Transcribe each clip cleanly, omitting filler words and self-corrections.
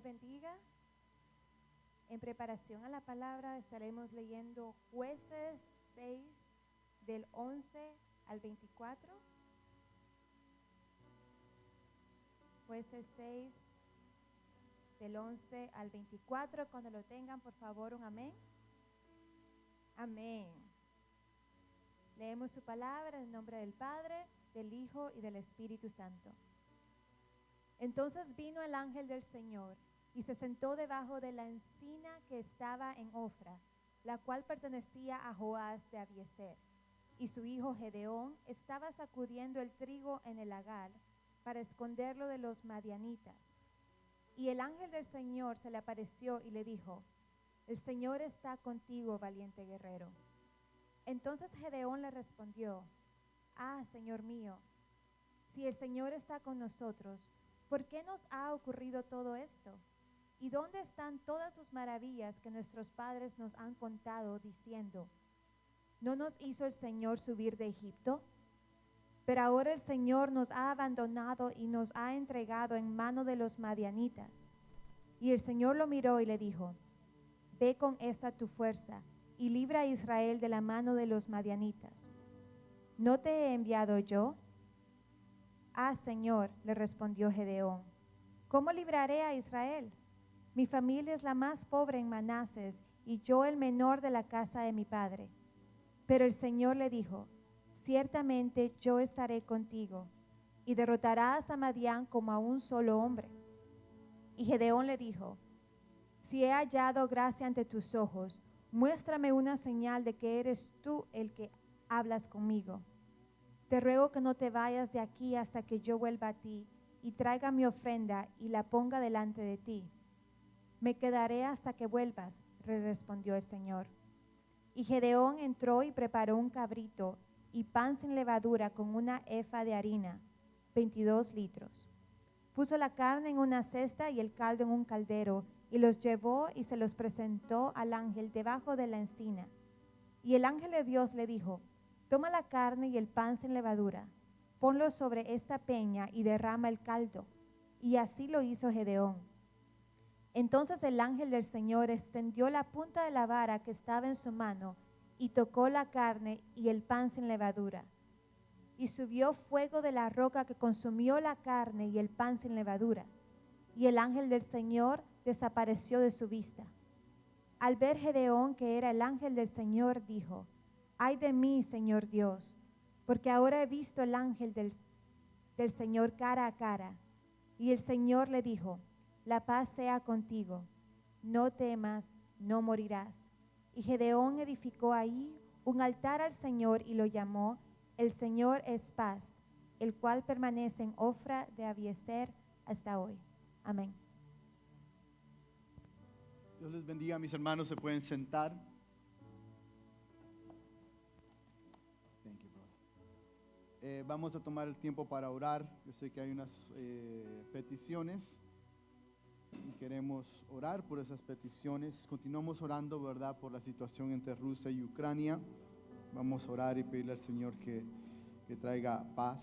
Bendiga. En preparación a la palabra estaremos leyendo Jueces 6 del 11 al 24. Jueces 6 del 11 al 24. Cuando lo tengan, por favor, un amén. Amén. Leemos su palabra en el nombre del Padre, del Hijo y del Espíritu Santo. Entonces vino el ángel del Señor y se sentó debajo de la encina que estaba en Ofra, la cual pertenecía a Joás de Abiezer. Y su hijo Gedeón estaba sacudiendo el trigo en el lagar para esconderlo de los madianitas. Y el ángel del Señor se le apareció y le dijo: El Señor está contigo, valiente guerrero. Entonces Gedeón le respondió: Señor mío, si el Señor está con nosotros, ¿por qué nos ha ocurrido todo esto? ¿Y dónde están todas sus maravillas que nuestros padres nos han contado, diciendo: ¿No nos hizo el Señor subir de Egipto? Pero ahora el Señor nos ha abandonado y nos ha entregado en mano de los madianitas. Y el Señor lo miró y le dijo: Ve con esta tu fuerza y libra a Israel de la mano de los madianitas. ¿No te he enviado yo? Señor, le respondió Gedeón, ¿cómo libraré a Israel? Mi familia es la más pobre en Manases y yo el menor de la casa de mi padre. Pero el Señor le dijo: Ciertamente yo estaré contigo y derrotarás a Madián como a un solo hombre. Y Gedeón le dijo: Si he hallado gracia ante tus ojos, muéstrame una señal de que eres tú el que hablas conmigo. Te ruego que no te vayas de aquí hasta que yo vuelva a ti y traiga mi ofrenda y la ponga delante de ti. Me quedaré hasta que vuelvas, le respondió el Señor. Y Gedeón entró y preparó un cabrito y pan sin levadura con una efa de harina, 22 litros. Puso la carne en una cesta y el caldo en un caldero, y los llevó y se los presentó al ángel debajo de la encina. Y el ángel de Dios le dijo: Toma la carne y el pan sin levadura, ponlo sobre esta peña y derrama el caldo. Y así lo hizo Gedeón. Entonces el ángel del Señor extendió la punta de la vara que estaba en su mano y tocó la carne y el pan sin levadura. Y subió fuego de la roca que consumió la carne y el pan sin levadura. Y el ángel del Señor desapareció de su vista. Al ver Gedeón que era el ángel del Señor, dijo: Ay de mí, Señor Dios, porque ahora he visto el ángel del Señor cara a cara. Y el Señor le dijo: La paz sea contigo, no temas, no morirás. Y Gedeón edificó ahí un altar al Señor y lo llamó: El Señor es paz, el cual permanece en Ofra de Abiezer hasta hoy. Amén. Dios les bendiga, mis hermanos, se pueden sentar. Vamos a tomar el tiempo para orar. Yo sé que hay unas peticiones y queremos orar por esas peticiones. Continuamos orando, ¿verdad?, por la situación entre Rusia y Ucrania. Vamos a orar y pedirle al Señor que traiga paz.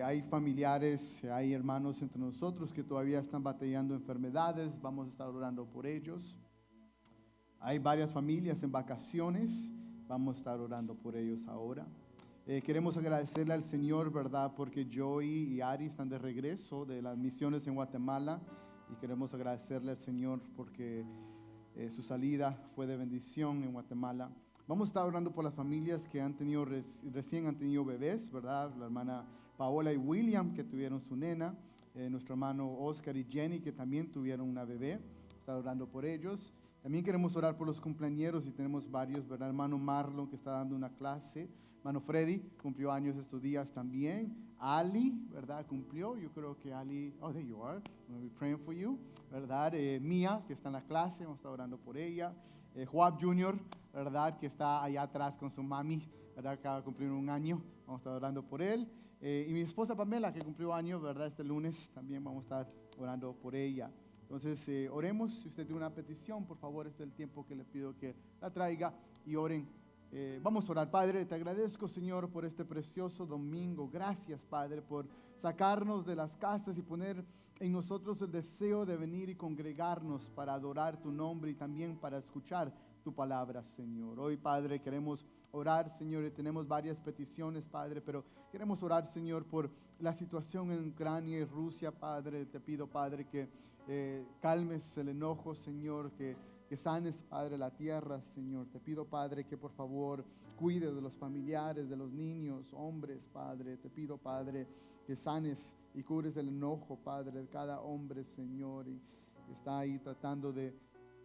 Hay familiares, hay hermanos entre nosotros que todavía están batallando enfermedades. Vamos a estar orando por ellos. Hay varias familias en vacaciones. Vamos a estar orando por ellos ahora. Queremos agradecerle al Señor, ¿verdad?, porque Joey y Ari están de regreso de las misiones en Guatemala, y queremos agradecerle al Señor porque su salida fue de bendición en Guatemala. Vamos a estar orando por las familias que han tenido recién han tenido bebés, ¿verdad? La hermana Paola y William, que tuvieron su nena, nuestro hermano Oscar y Jenny, que también tuvieron una bebé. Está orando por ellos. También queremos orar por los cumpleañeros, y tenemos varios, ¿verdad? Hermano Marlon, que está dando una clase. Hermano Freddy cumplió años estos días también. Ali, ¿verdad?, cumplió. Yo creo que Ali, there you are. We'll be praying for you, ¿verdad? Mía, que está en la clase, vamos a estar orando por ella. Joab Jr., ¿verdad?, que está allá atrás con su mami, ¿verdad?, acaba de cumplir un año. Vamos a estar orando por él. Y mi esposa Pamela, que cumplió años, ¿verdad?, este lunes, también vamos a estar orando por ella. Entonces, oremos. Si usted tiene una petición, por favor, este es el tiempo que le pido que la traiga y oren. Vamos a orar. Padre, te agradezco, Señor, por este precioso domingo. Gracias, Padre, por sacarnos de las casas y poner en nosotros el deseo de venir y congregarnos para adorar tu nombre y también para escuchar tu palabra, Señor. Hoy, Padre, queremos orar, Señor, y tenemos varias peticiones, Padre, pero queremos orar, Señor, por la situación en Ucrania y Rusia, Padre. Te pido, Padre, que calmes el enojo, Señor, que sanes, Padre, la tierra, Señor. Te pido, Padre, que por favor cuides de los familiares, de los niños, hombres, Padre. Te pido, Padre, que sanes y cures el enojo, Padre, de cada hombre, Señor, y está ahí tratando de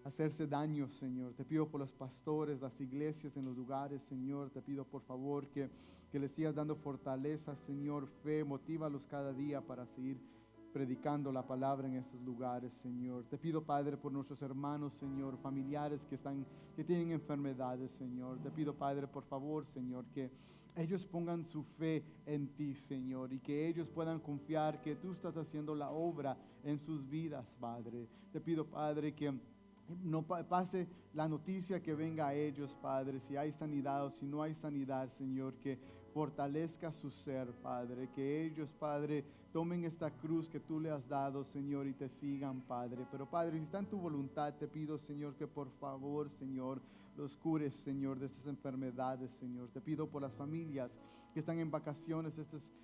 hacerse daño, Señor. Te pido por los pastores, las iglesias en los lugares, Señor. Te pido por favor que les sigas dando fortaleza, Señor, fe, motívalos cada día para seguir predicando la palabra en estos lugares, Señor. Te pido, Padre, por nuestros hermanos, Señor, familiares que tienen enfermedades, Señor. Te pido, Padre, por favor, Señor, que ellos pongan su fe en ti, Señor, y que ellos puedan confiar que tú estás haciendo la obra en sus vidas, Padre. Te pido, Padre, que no pase la noticia que venga a ellos, Padre, si hay sanidad o si no hay sanidad, Señor, que fortalezca su ser, Padre, que ellos, Padre, tomen esta cruz que tú le has dado, Señor, y te sigan, Padre. Pero, Padre, si está en tu voluntad, te pido, Señor, que por favor, Señor, los cures, Señor, de estas enfermedades, Señor. Te pido por las familias que están en vacaciones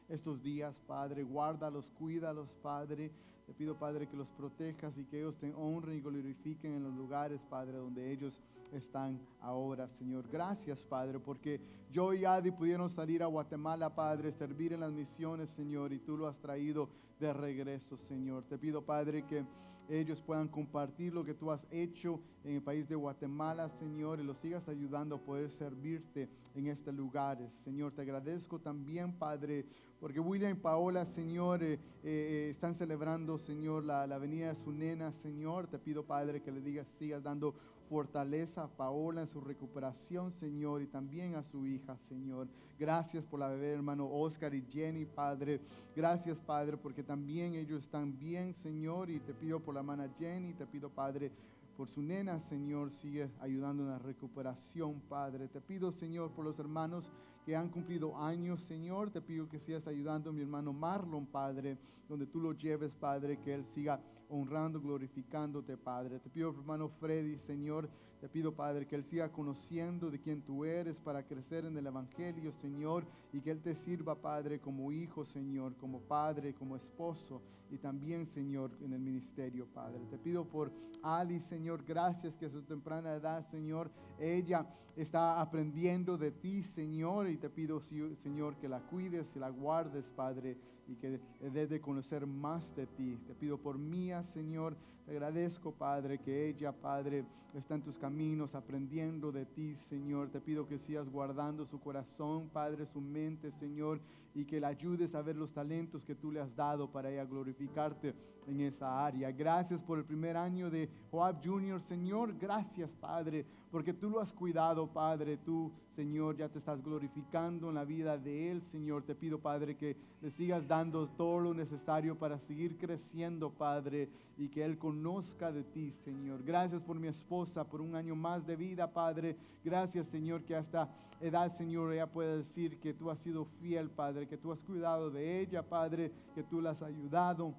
estos días, Padre, guárdalos, cuídalos, Padre. Te pido, Padre, que los protejas y que ellos te honren y glorifiquen en los lugares, Padre, donde ellos están ahora, Señor. Gracias, Padre, porque yo y Adi pudieron salir a Guatemala, Padre, servir en las misiones, Señor, y tú lo has traído de regreso, Señor. Te pido, Padre, que ellos puedan compartir lo que tú has hecho en el país de Guatemala, Señor, y los sigas ayudando a poder servirte en estos lugares, Señor. Te agradezco también, Padre, porque William y Paola, Señor, están celebrando, Señor, la venida de su nena, Señor. Te pido, Padre, que le sigas dando fortaleza a Paola en su recuperación, Señor, y también a su hija, Señor. Gracias por la bebé, hermano Oscar y Jenny, Padre. Gracias, Padre, porque también ellos están bien, Señor, y te pido por la hermana Jenny, te pido, Padre, por su nena, Señor, sigue ayudando en la recuperación, Padre. Te pido, Señor, por los hermanos que han cumplido años, Señor. Te pido que sigas ayudando a mi hermano Marlon, Padre, donde tú lo lleves, Padre, que él siga honrando, glorificándote, Padre. Te pido, hermano Freddy, Señor, te pido, Padre, que él siga conociendo de quién tú eres para crecer en el Evangelio, Señor, y que él te sirva, Padre, como hijo, Señor, como padre, como esposo, y también, Señor, en el ministerio, Padre. Te pido por Ali, Señor, gracias que a su temprana edad, Señor, ella está aprendiendo de ti, Señor, y te pido, Señor, que la cuides y la guardes, Padre, y que dé de conocer más de ti. Te pido por Mía, Señor. Te agradezco, Padre, que ella, Padre, está en tus caminos aprendiendo de ti, Señor. Te pido que sigas guardando su corazón, Padre, su mente, Señor, y que la ayudes a ver los talentos que tú le has dado para ella glorificarte en esa área. Gracias por el primer año de Joab Jr., Señor. Gracias, Padre, porque tú lo has cuidado, Padre. Tú, Señor, ya te estás glorificando en la vida de él, Señor. Te pido, Padre, que le sigas dando todo lo necesario para seguir creciendo, Padre, y que él conozca de ti, Señor. Gracias por mi esposa, por un año más de vida, Padre. Gracias, Señor, que a esta edad, Señor, ella puede decir que tú has sido fiel, Padre, que tú has cuidado de ella, Padre, que tú la has ayudado.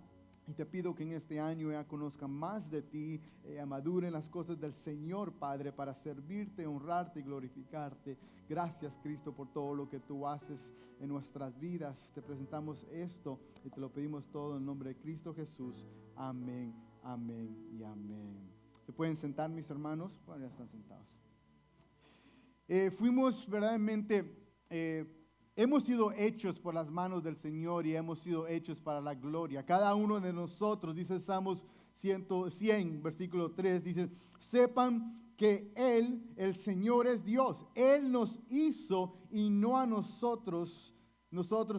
Y te pido que en este año ella conozca más de ti, madure en las cosas del Señor, Padre, para servirte, honrarte y glorificarte. Gracias, Cristo, por todo lo que tú haces en nuestras vidas. Te presentamos esto y te lo pedimos todo en nombre de Cristo Jesús. Amén, amén y amén. ¿Se pueden sentar, mis hermanos? Bueno, ya están sentados. Fuimos verdaderamente... hemos sido hechos por las manos del Señor y hemos sido hechos para la gloria. Cada uno de nosotros, dice Salmos 100, versículo 3, dice, sepan que Él, el Señor, es Dios. Él nos hizo y no a nosotros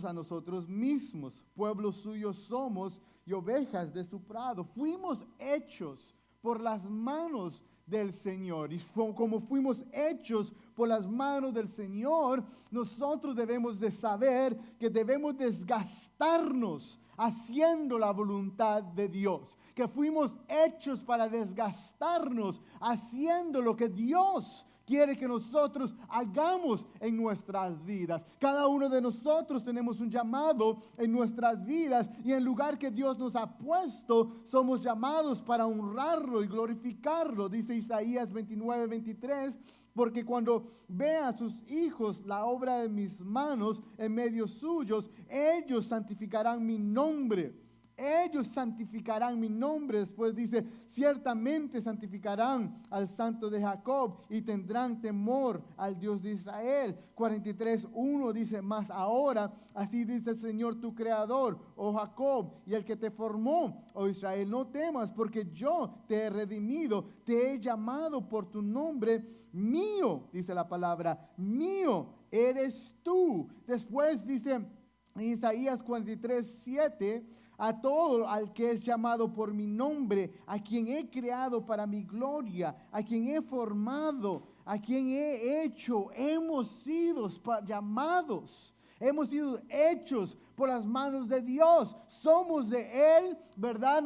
a nosotros mismos. Pueblo suyo somos y ovejas de su prado. Fuimos hechos por las manos del Señor. Y como fuimos hechos por las manos del Señor, nosotros debemos de saber que debemos desgastarnos haciendo la voluntad de Dios. Que fuimos hechos para desgastarnos haciendo lo que Dios quiere que nosotros hagamos en nuestras vidas. Cada uno de nosotros tenemos un llamado en nuestras vidas y en lugar que Dios nos ha puesto, somos llamados para honrarlo y glorificarlo. Dice Isaías 29:23, porque cuando vea a sus hijos la obra de mis manos en medio suyos, ellos santificarán mi nombre. Ellos santificarán mi nombre. Después dice, ciertamente santificarán al Santo de Jacob y tendrán temor al Dios de Israel. 43:1 dice, mas ahora, así dice el Señor tu Creador, oh Jacob, y el que te formó, oh Israel, no temas, porque yo te he redimido, te he llamado por tu nombre, mío, dice la palabra, mío eres tú. Después dice en Isaías 43:7, a todo al que es llamado por mi nombre, a quien he creado para mi gloria, a quien he formado, a quien he hecho, hemos sido llamados, hemos sido hechos por las manos de Dios. Somos de Él, ¿verdad?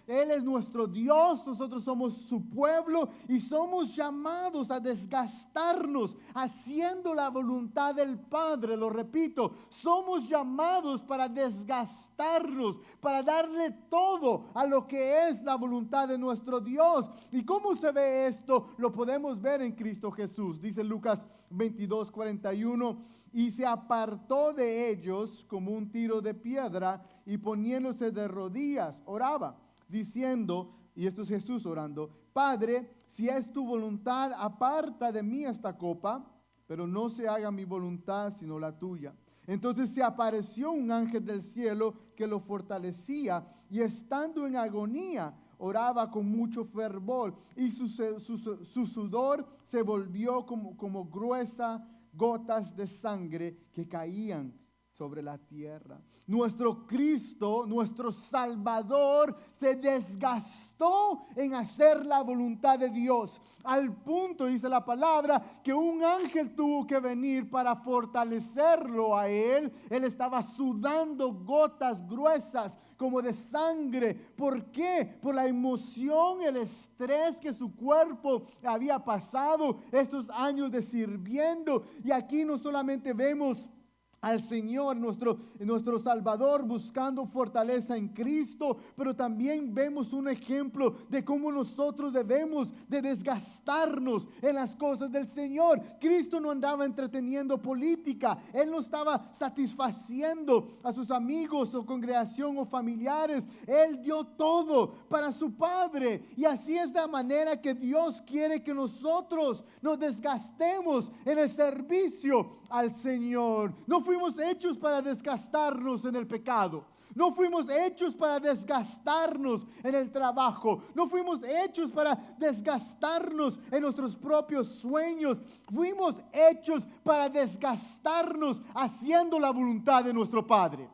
Él es nuestro Dios, nosotros somos su pueblo y somos llamados a desgastarnos haciendo la voluntad del Padre. Lo repito, somos llamados para desgastarnos, para darle todo a lo que es la voluntad de nuestro Dios. ¿Y cómo se ve esto? Lo podemos ver en Cristo Jesús. Dice Lucas 22:41, y se apartó de ellos como un tiro de piedra y poniéndose de rodillas oraba, diciendo, y esto es Jesús orando, Padre, si es tu voluntad, aparta de mí esta copa, pero no se haga mi voluntad sino la tuya. Entonces se apareció un ángel del cielo que lo fortalecía y estando en agonía oraba con mucho fervor y su sudor se volvió como gruesas gotas de sangre que caían sobre la tierra. Nuestro Cristo, nuestro Salvador, se desgastó en hacer la voluntad de Dios. Al punto, dice la palabra, que un ángel tuvo que venir para fortalecerlo a él. Él estaba sudando gotas gruesas como de sangre. ¿Por qué? Por la emoción, el estrés que su cuerpo había pasado estos años de sirviendo. Y aquí no solamente vemos al Señor, nuestro Salvador, buscando fortaleza en Cristo, pero también vemos un ejemplo de cómo nosotros debemos de desgastarnos en las cosas del Señor. Cristo no andaba entreteniendo política, Él no estaba satisfaciendo a sus amigos o congregación o familiares. Él dio todo para su Padre, y así es la manera que Dios quiere que nosotros nos desgastemos en el servicio al Señor. No fuimos hechos para desgastarnos en el pecado. No fuimos hechos para desgastarnos en el trabajo. No fuimos hechos para desgastarnos en nuestros propios sueños. Fuimos hechos para desgastarnos haciendo la voluntad de nuestro Padre.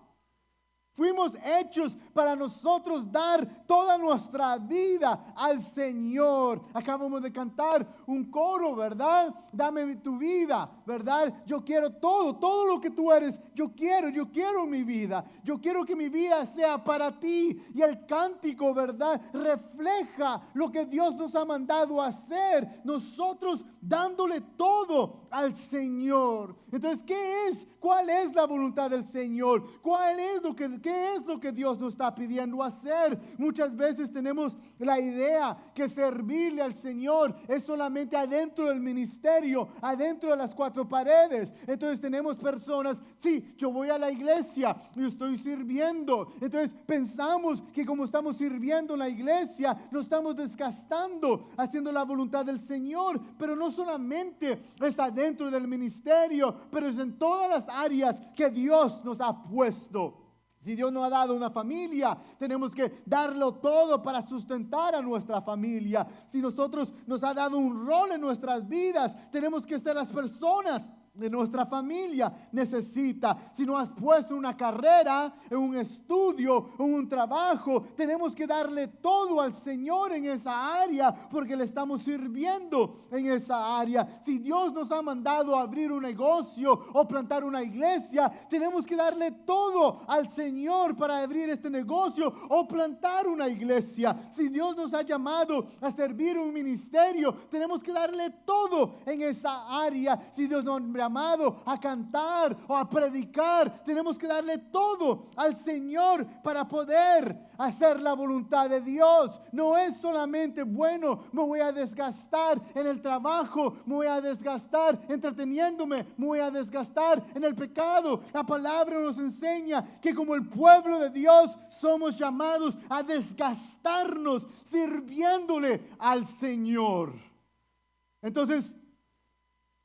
Fuimos hechos para nosotros dar toda nuestra vida al Señor. Acabamos de cantar un coro, ¿verdad? Dame tu vida, ¿verdad? Yo quiero todo lo que tú eres. Yo quiero mi vida. Yo quiero que mi vida sea para ti. Y el cántico, ¿verdad? Refleja lo que Dios nos ha mandado a hacer. Nosotros dándole todo al Señor. Entonces, ¿qué es? ¿Cuál es la voluntad del Señor? ¿Qué es lo que Dios nos está pidiendo hacer? Muchas veces tenemos la idea que servirle al Señor es solamente adentro del ministerio, adentro de las cuatro paredes. Entonces tenemos personas, sí, yo voy a la iglesia y estoy sirviendo. Entonces pensamos que como estamos sirviendo en la iglesia, nos estamos desgastando haciendo la voluntad del Señor. Pero no solamente es adentro del ministerio, pero es en todas las áreas que Dios nos ha puesto. Si Dios nos ha dado una familia, tenemos que darlo todo para sustentar a nuestra familia. Si nosotros nos ha dado un rol en nuestras vidas, tenemos que ser las personas de nuestra familia necesita. Si no has puesto una carrera, en un estudio, en un trabajo, tenemos que darle todo al Señor en esa área porque le estamos sirviendo en esa área. Si Dios nos ha mandado a abrir un negocio o plantar una iglesia, tenemos que darle todo al Señor para abrir este negocio o plantar una iglesia. Si Dios nos ha llamado a servir un ministerio, tenemos que darle todo en esa área. Si Dios nos ha llamado a cantar o a predicar, tenemos que darle todo al Señor para poder hacer la voluntad de Dios. No es solamente, bueno, me voy a desgastar en el trabajo, me voy a desgastar entreteniéndome, me voy a desgastar en el pecado. La palabra nos enseña que como el pueblo de Dios somos llamados a desgastarnos sirviéndole al Señor. Entonces,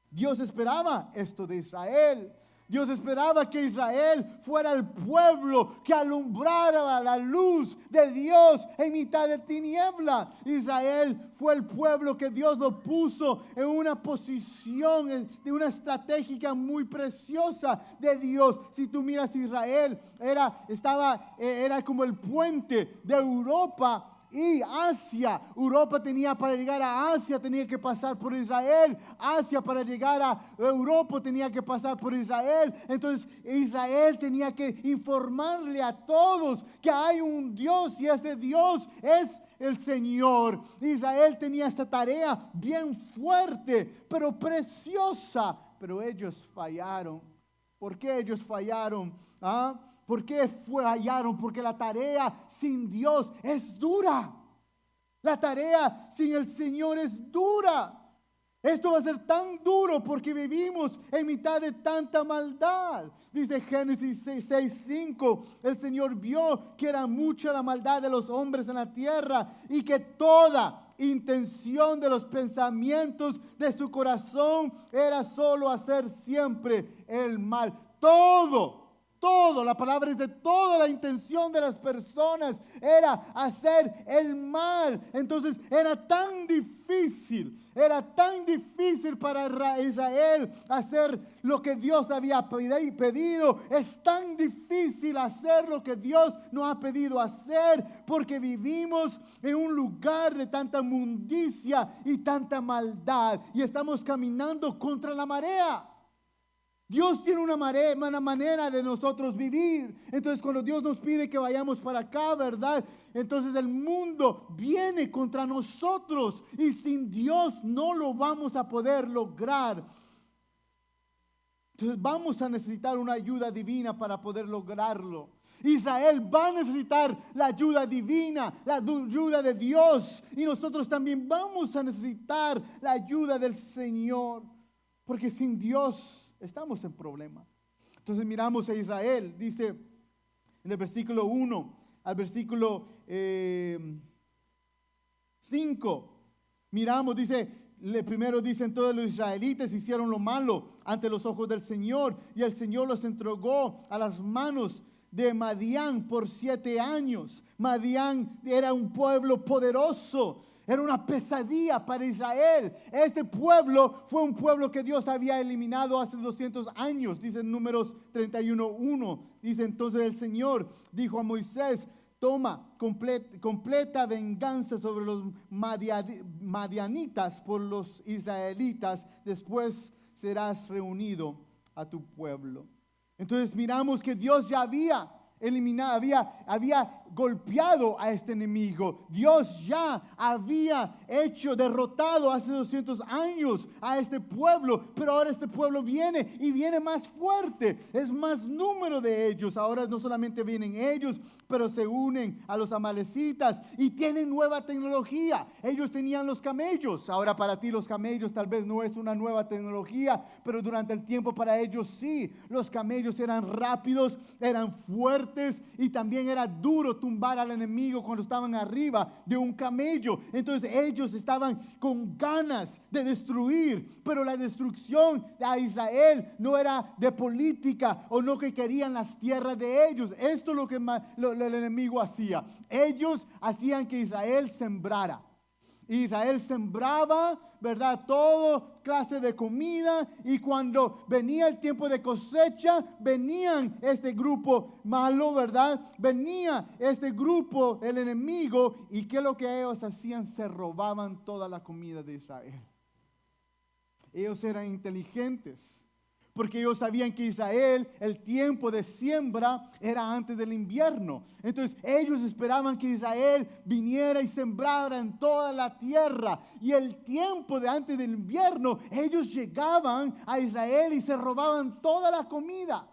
Dios esperaba esto de Israel. Dios esperaba que Israel fuera el pueblo que alumbrara la luz de Dios en mitad de tiniebla. Israel fue el pueblo que Dios lo puso en una posición, de una estratégica muy preciosa de Dios. Si tú miras Israel, era como el puente de Europa y Asia. Europa tenía, para llegar a Asia tenía que pasar por Israel. Asia para llegar a Europa tenía que pasar por Israel. Entonces Israel tenía que informarle a todos que hay un Dios y ese Dios es el Señor. Israel tenía esta tarea bien fuerte, pero preciosa. Pero ellos fallaron. ¿Por qué ellos fallaron? ¿Por qué fallaron? Porque la tarea sin Dios es dura. La tarea sin el Señor es dura. Esto va a ser tan duro porque vivimos en mitad de tanta maldad. Dice Génesis 6:5, el Señor vio que era mucha la maldad de los hombres en la tierra y que toda intención de los pensamientos de su corazón era solo hacer siempre el mal. Todo, la palabra dice, toda la intención de las personas era hacer el mal. Entonces era tan difícil para Israel hacer lo que Dios había pedido. Es tan difícil hacer lo que Dios nos ha pedido hacer porque vivimos en un lugar de tanta mundicia y tanta maldad y estamos caminando contra la marea. Dios tiene una manera de nosotros vivir. Entonces cuando Dios nos pide que vayamos para acá, ¿verdad? Entonces el mundo viene contra nosotros y sin Dios no lo vamos a poder lograr. Entonces vamos a necesitar una ayuda divina para poder lograrlo. Israel va a necesitar la ayuda divina, la ayuda de Dios. Y nosotros también vamos a necesitar la ayuda del Señor. Porque sin Dios estamos en problemas. Entonces miramos a Israel, dice en el versículo 1 al versículo 5. Miramos, primero dicen todos los israelitas hicieron lo malo ante los ojos del Señor y el Señor los entregó a las manos de Madián por 7 años. Madián era un pueblo poderoso. Era una pesadilla para Israel. Este pueblo fue un pueblo que Dios había eliminado hace 200 años. Dice en Números 31:1. Dice entonces el Señor dijo a Moisés, toma completa venganza sobre los madianitas por los israelitas. Después serás reunido a tu pueblo. Entonces miramos que Dios ya había eliminado, había golpeado a este enemigo. Dios ya había derrotado hace 200 años a este pueblo, pero ahora este pueblo viene y viene más fuerte, es más número de ellos. Ahora no solamente vienen ellos, pero se unen a los amalecitas y tienen nueva tecnología. Ellos tenían los camellos, ahora para ti los camellos tal vez no es una nueva tecnología, pero durante el tiempo para ellos sí. Los camellos eran rápidos, eran fuertes y también era duro tumbar al enemigo cuando estaban arriba de un camello. Entonces ellos estaban con ganas de destruir, pero la destrucción a Israel no era de política o no que querían las tierras de ellos. Esto es lo que el enemigo hacía. Ellos hacían que Israel sembrara. Israel sembraba, ¿verdad? Todo clase de comida, y cuando venía el tiempo de cosecha, venían este grupo malo, ¿verdad? Venía este grupo, el enemigo, y ¿qué es lo que ellos hacían? Se robaban toda la comida de Israel. Ellos eran inteligentes, porque ellos sabían que Israel, el tiempo de siembra era antes del invierno. Entonces ellos esperaban que Israel viniera y sembrara en toda la tierra. Y el tiempo de antes del invierno, ellos llegaban a Israel y se robaban toda la comida.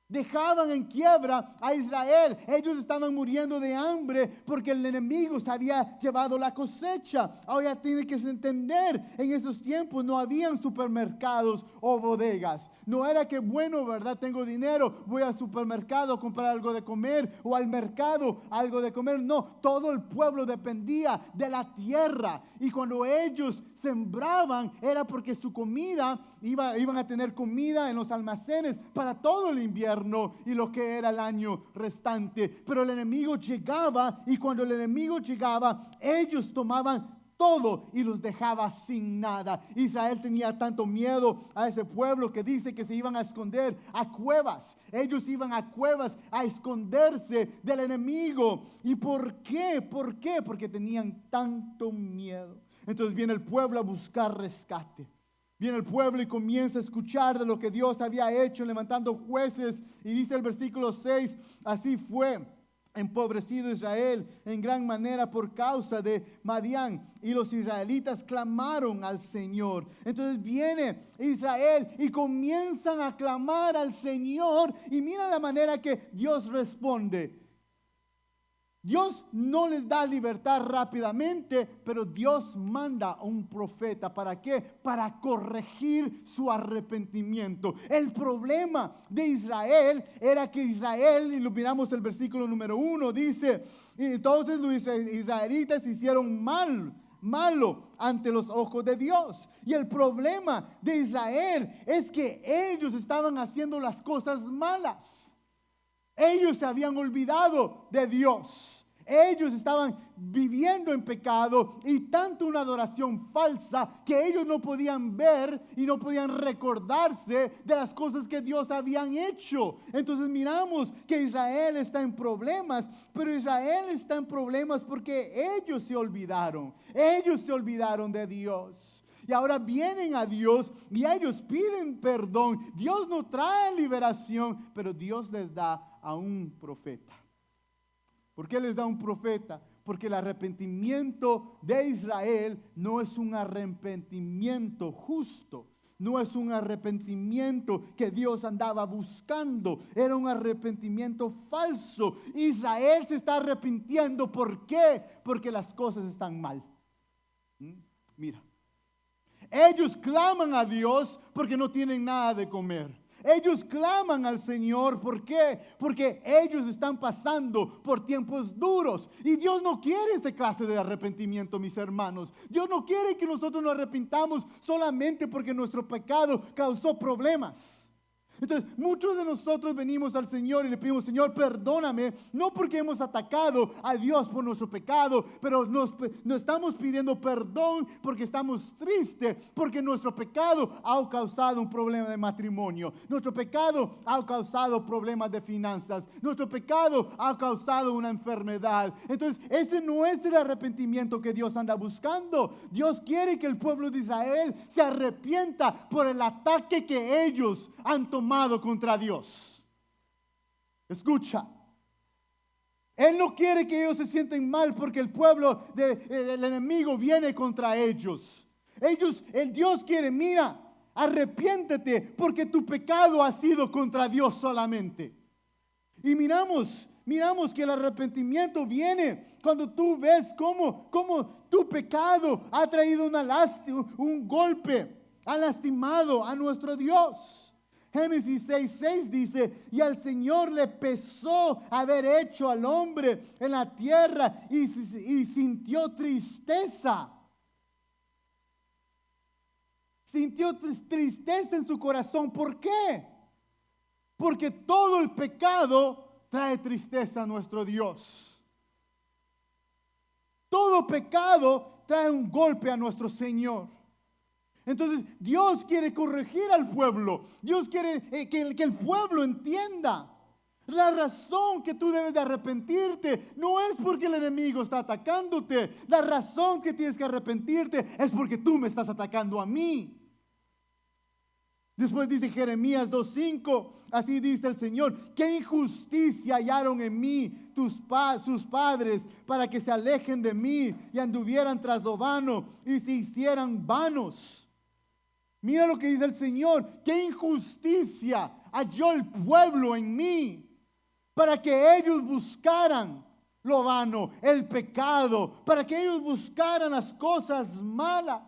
Dejaban en quiebra a Israel. Ellos estaban muriendo de hambre porque el enemigo se había llevado la cosecha. Ahora tiene que entender, en esos tiempos no habían supermercados o bodegas. No era que, bueno, ¿verdad? Tengo dinero, voy al supermercado a comprar algo de comer, o al mercado algo de comer. No, todo el pueblo dependía de la tierra. Y cuando ellos sembraban, era porque su comida, iban a tener comida en los almacenes para todo el invierno y lo que era el año restante. Pero el enemigo llegaba, y cuando el enemigo llegaba, ellos tomaban todo y los dejaba sin nada. Israel tenía tanto miedo a ese pueblo que dice que se iban a esconder a cuevas. Ellos iban a cuevas a esconderse del enemigo. ¿Y por qué? ¿Por qué? Porque tenían tanto miedo. Entonces viene el pueblo a buscar rescate. Viene el pueblo y comienza a escuchar de lo que Dios había hecho, levantando jueces. Y dice el versículo 6, así fue empobrecido Israel en gran manera por causa de Madián, y los israelitas clamaron al Señor. Entonces viene Israel y comienzan a clamar al Señor, y mira la manera que Dios responde. Dios no les da libertad rápidamente, pero Dios manda a un profeta. ¿Para qué? Para corregir su arrepentimiento. El problema de Israel era que Israel, y lo miramos el versículo número 1, dice, entonces los israelitas hicieron malo ante los ojos de Dios. Y el problema de Israel es que ellos estaban haciendo las cosas malas. Ellos se habían olvidado de Dios. Ellos estaban viviendo en pecado, y tanto una adoración falsa que ellos no podían ver y no podían recordarse de las cosas que Dios habían hecho. Entonces miramos que Israel está en problemas, pero Israel está en problemas porque ellos se olvidaron. Ellos se olvidaron de Dios. Y ahora vienen a Dios y ellos piden perdón. Dios no trae liberación, pero Dios les da a un profeta. ¿Por qué les da un profeta? Porque el arrepentimiento de Israel no es un arrepentimiento justo. No es un arrepentimiento que Dios andaba buscando. Era un arrepentimiento falso. Israel se está arrepintiendo. ¿Por qué? Porque las cosas están mal. Mira. Ellos claman a Dios porque no tienen nada de comer. Ellos claman al Señor. ¿Por qué? Porque ellos están pasando por tiempos duros. Y Dios no quiere esa clase de arrepentimiento, mis hermanos. Dios no quiere que nosotros nos arrepintamos solamente porque nuestro pecado causó problemas. Entonces, muchos de nosotros venimos al Señor y le pedimos, Señor, perdóname, no porque hemos atacado a Dios por nuestro pecado, pero nos estamos pidiendo perdón porque estamos tristes, porque nuestro pecado ha causado un problema de matrimonio, nuestro pecado ha causado problemas de finanzas, nuestro pecado ha causado una enfermedad. Entonces, ese no es el arrepentimiento que Dios anda buscando. Dios quiere que el pueblo de Israel se arrepienta por el ataque que ellos han tomado contra Dios. Escucha, Él no quiere que ellos se sienten mal porque el pueblo del enemigo viene contra ellos. El Dios quiere, mira, arrepiéntete porque tu pecado ha sido contra Dios solamente. Y miramos que el arrepentimiento viene cuando tú ves cómo tu pecado ha traído un golpe, ha lastimado a nuestro Dios. Génesis 6:6 dice, y al Señor le pesó haber hecho al hombre en la tierra y sintió tristeza. Sintió tristeza en su corazón. ¿Por qué? Porque todo el pecado trae tristeza a nuestro Dios. Todo pecado trae un golpe a nuestro Señor. Entonces Dios quiere corregir al pueblo. Dios quiere que el pueblo entienda. La razón que tú debes de arrepentirte no es porque el enemigo está atacándote. La razón que tienes que arrepentirte es porque tú me estás atacando a mí. Después dice Jeremías 2:5, así dice el Señor: qué injusticia hallaron en mí sus padres, para que se alejen de mí y anduvieran tras lo vano y se hicieran vanos. Mira lo que dice el Señor: qué injusticia halló el pueblo en mí, para que ellos buscaran lo vano, el pecado, para que ellos buscaran las cosas malas.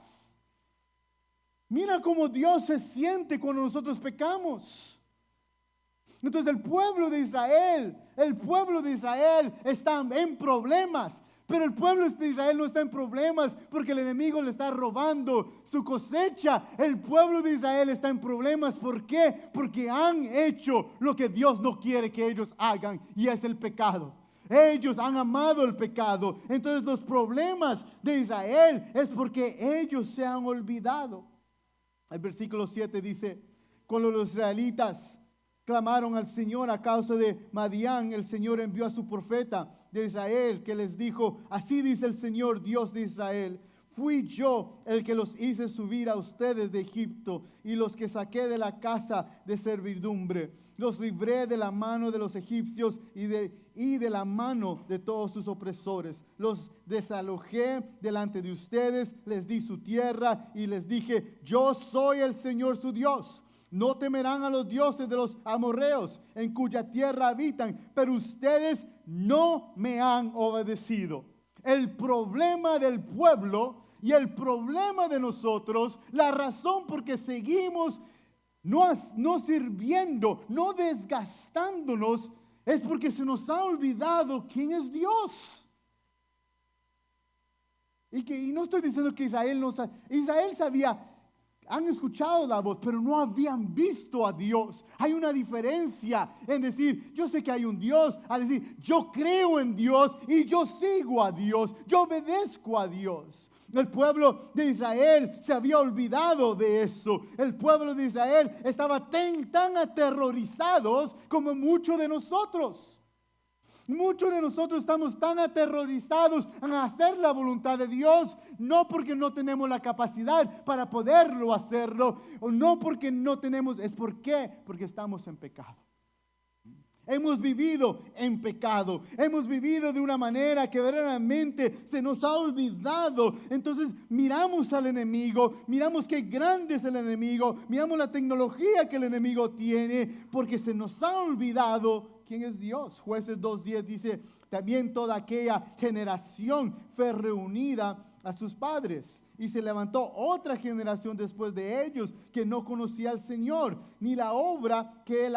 Mira cómo Dios se siente cuando nosotros pecamos. Entonces el pueblo de Israel está en problemas. Pero el pueblo de Israel no está en problemas porque el enemigo le está robando su cosecha. El pueblo de Israel está en problemas. ¿Por qué? Porque han hecho lo que Dios no quiere que ellos hagan, y es el pecado. Ellos han amado el pecado. Entonces los problemas de Israel es porque ellos se han olvidado. El versículo 7 dice: cuando los israelitas clamaron al Señor a causa de Madián, el Señor envió a su profeta de Israel, que les dijo: así dice el Señor, Dios de Israel: fui yo el que los hice subir a ustedes de Egipto y los que saqué de la casa de servidumbre. Los libré de la mano de los egipcios y de la mano de todos sus opresores. Los desalojé delante de ustedes, les di su tierra y les dije: yo soy el Señor su Dios. No temerán a los dioses de los amorreos, en cuya tierra habitan, pero ustedes no me han obedecido. El problema del pueblo y el problema de nosotros, la razón por que seguimos no sirviendo, no desgastándonos, es porque se nos ha olvidado quién es Dios. Y no estoy diciendo que Israel sabía, han escuchado la voz, pero no habían visto a Dios. Hay una diferencia en decir: yo sé que hay un Dios, a decir: yo creo en Dios y yo sigo a Dios, yo obedezco a Dios. El pueblo de Israel se había olvidado de eso. El pueblo de Israel estaba tan aterrorizados como muchos de nosotros. Muchos de nosotros estamos tan aterrorizados a hacer la voluntad de Dios, no porque no tenemos la capacidad para poderlo hacerlo, o no porque no tenemos, es porque estamos en pecado. Hemos vivido en pecado, hemos vivido de una manera que verdaderamente se nos ha olvidado. Entonces miramos al enemigo, miramos qué grande es el enemigo, miramos la tecnología que el enemigo tiene, porque se nos ha olvidado quién es Dios. Jueces 2:10 dice: también toda aquella generación fue reunida a sus padres, y se levantó otra generación después de ellos que no conocía al Señor, ni la obra que él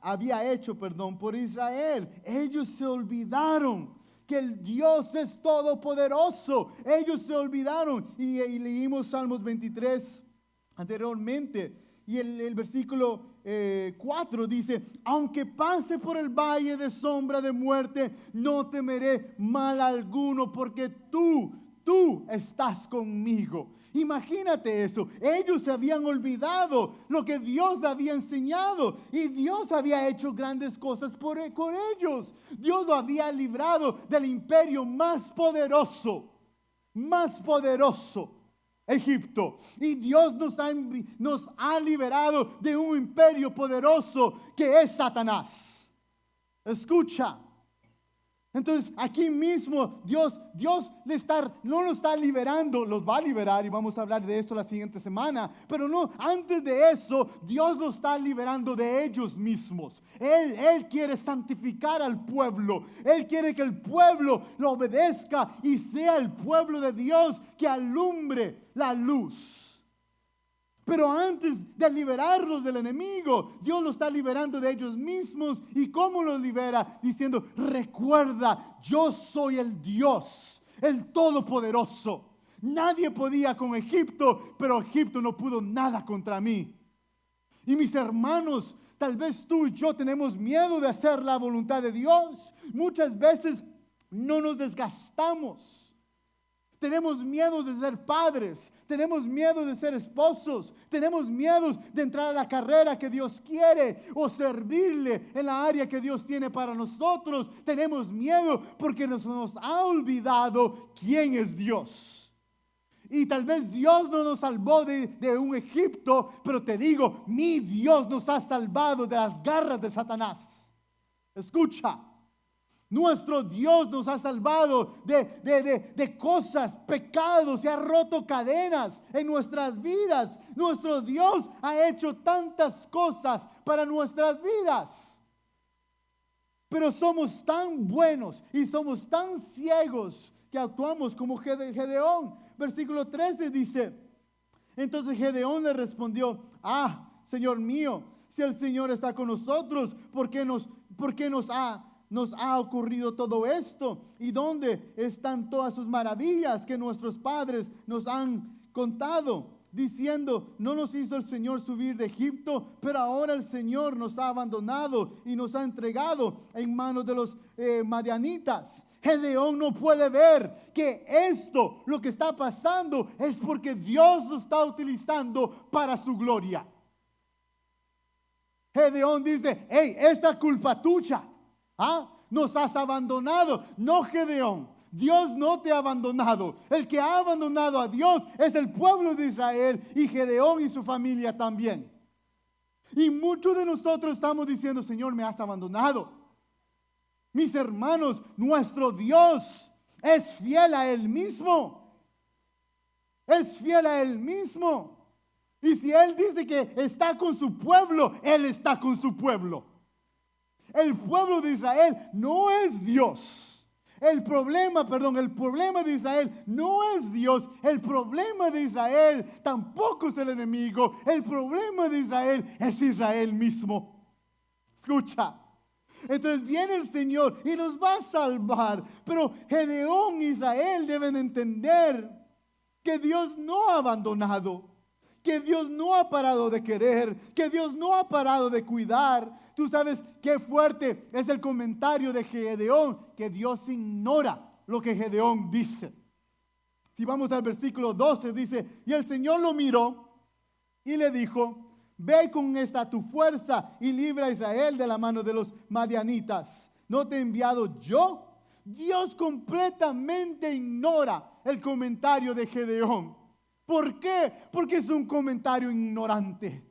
había hecho por Israel. Ellos se olvidaron que el Dios es todopoderoso. Ellos se olvidaron. Y leímos Salmos 23 anteriormente. Y el versículo 4 dice: aunque pase por el valle de sombra de muerte, no temeré mal alguno, porque tú estás conmigo. Imagínate eso. Ellos se habían olvidado lo que Dios había enseñado, y Dios había hecho grandes cosas por ellos. Dios lo había librado del imperio más poderoso, Egipto. Y Dios nos ha liberado de un imperio poderoso que es Satanás. Escucha. Entonces aquí mismo Dios no lo está liberando, los va a liberar, y vamos a hablar de esto la siguiente semana. Pero no, antes de eso, Dios lo está liberando de ellos mismos. Él quiere santificar al pueblo. Él quiere que el pueblo lo obedezca y sea el pueblo de Dios que alumbre la luz. Pero antes de liberarlos del enemigo, Dios los está liberando de ellos mismos. ¿Y cómo los libera? Diciendo: recuerda, yo soy el Dios, el Todopoderoso. Nadie podía con Egipto, pero Egipto no pudo nada contra mí. Y mis hermanos, tal vez tú y yo tenemos miedo de hacer la voluntad de Dios. Muchas veces no nos desgastamos. Tenemos miedo de ser padres, tenemos miedo de ser esposos, tenemos miedo de entrar a la carrera que Dios quiere o servirle en la área que Dios tiene para nosotros. Tenemos miedo porque nos ha olvidado quién es Dios. Y tal vez Dios no nos salvó de un Egipto, pero te digo, mi Dios nos ha salvado de las garras de Satanás. Escucha. Nuestro Dios nos ha salvado de cosas, pecados, y ha roto cadenas en nuestras vidas. Nuestro Dios ha hecho tantas cosas para nuestras vidas. Pero somos tan buenos y somos tan ciegos que actuamos como Gedeón. Versículo 13 dice, entonces Gedeón le respondió, Señor mío, si el Señor está con nosotros, ¿por qué nos ha ocurrido todo esto? ¿Y dónde están todas sus maravillas que nuestros padres nos han contado? Diciendo, no nos hizo el Señor subir de Egipto, pero ahora el Señor nos ha abandonado y nos ha entregado en manos de los madianitas. Gedeón no puede ver que esto, lo que está pasando, es porque Dios lo está utilizando para su gloria. Gedeón dice, hey, esta culpa tuya. Nos has abandonado. No, Gedeón, Dios no te ha abandonado. El que ha abandonado a Dios es el pueblo de Israel, y Gedeón y su familia también. Y muchos de nosotros estamos diciendo, Señor, me has abandonado. Mis hermanos, nuestro Dios es fiel a Él mismo. Es fiel a Él mismo. Y si Él dice que está con su pueblo, Él está con su pueblo. El pueblo de Israel no es Dios. El problema de Israel no es Dios. El problema de Israel tampoco es el enemigo. El problema de Israel es Israel mismo. Escucha. Entonces viene el Señor y nos va a salvar. Pero Gedeón y Israel deben entender que Dios no ha abandonado, que Dios no ha parado de querer, que Dios no ha parado de cuidar. Tú sabes qué fuerte es el comentario de Gedeón, que Dios ignora lo que Gedeón dice. Si vamos al versículo 12, dice, y el Señor lo miró y le dijo, ve con esta tu fuerza y libra a Israel de la mano de los madianitas. ¿No te he enviado yo? Dios completamente ignora el comentario de Gedeón. ¿Por qué? Porque es un comentario ignorante.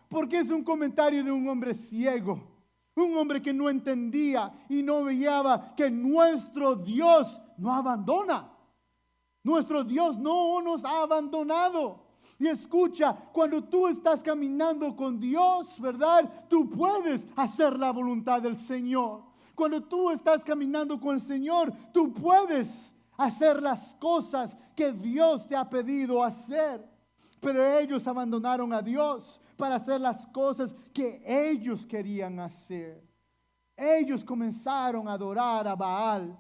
Porque es un comentario de un hombre ciego. Un hombre que no entendía y no veía que nuestro Dios no abandona. Nuestro Dios no nos ha abandonado. Y escucha, cuando tú estás caminando con Dios, ¿verdad? Tú puedes hacer la voluntad del Señor. Cuando tú estás caminando con el Señor, tú puedes hacer las cosas que Dios te ha pedido hacer. Pero ellos abandonaron a Dios para hacer las cosas que ellos querían hacer. Ellos comenzaron a adorar a Baal.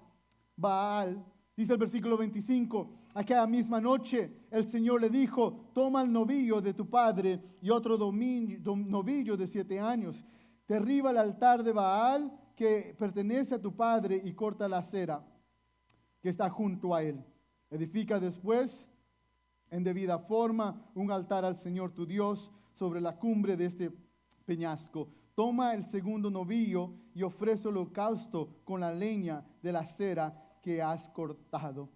Baal, dice el versículo 25, aquella misma noche el Señor le dijo, toma el novillo de tu padre y otro novillo de 7 años. Derriba el altar de Baal que pertenece a tu padre y corta la acera que está junto a él. Edifica después en debida forma un altar al Señor tu Dios sobre la cumbre de este peñasco. Toma el segundo novillo y ofrece holocausto con la leña de la acera que has cortado.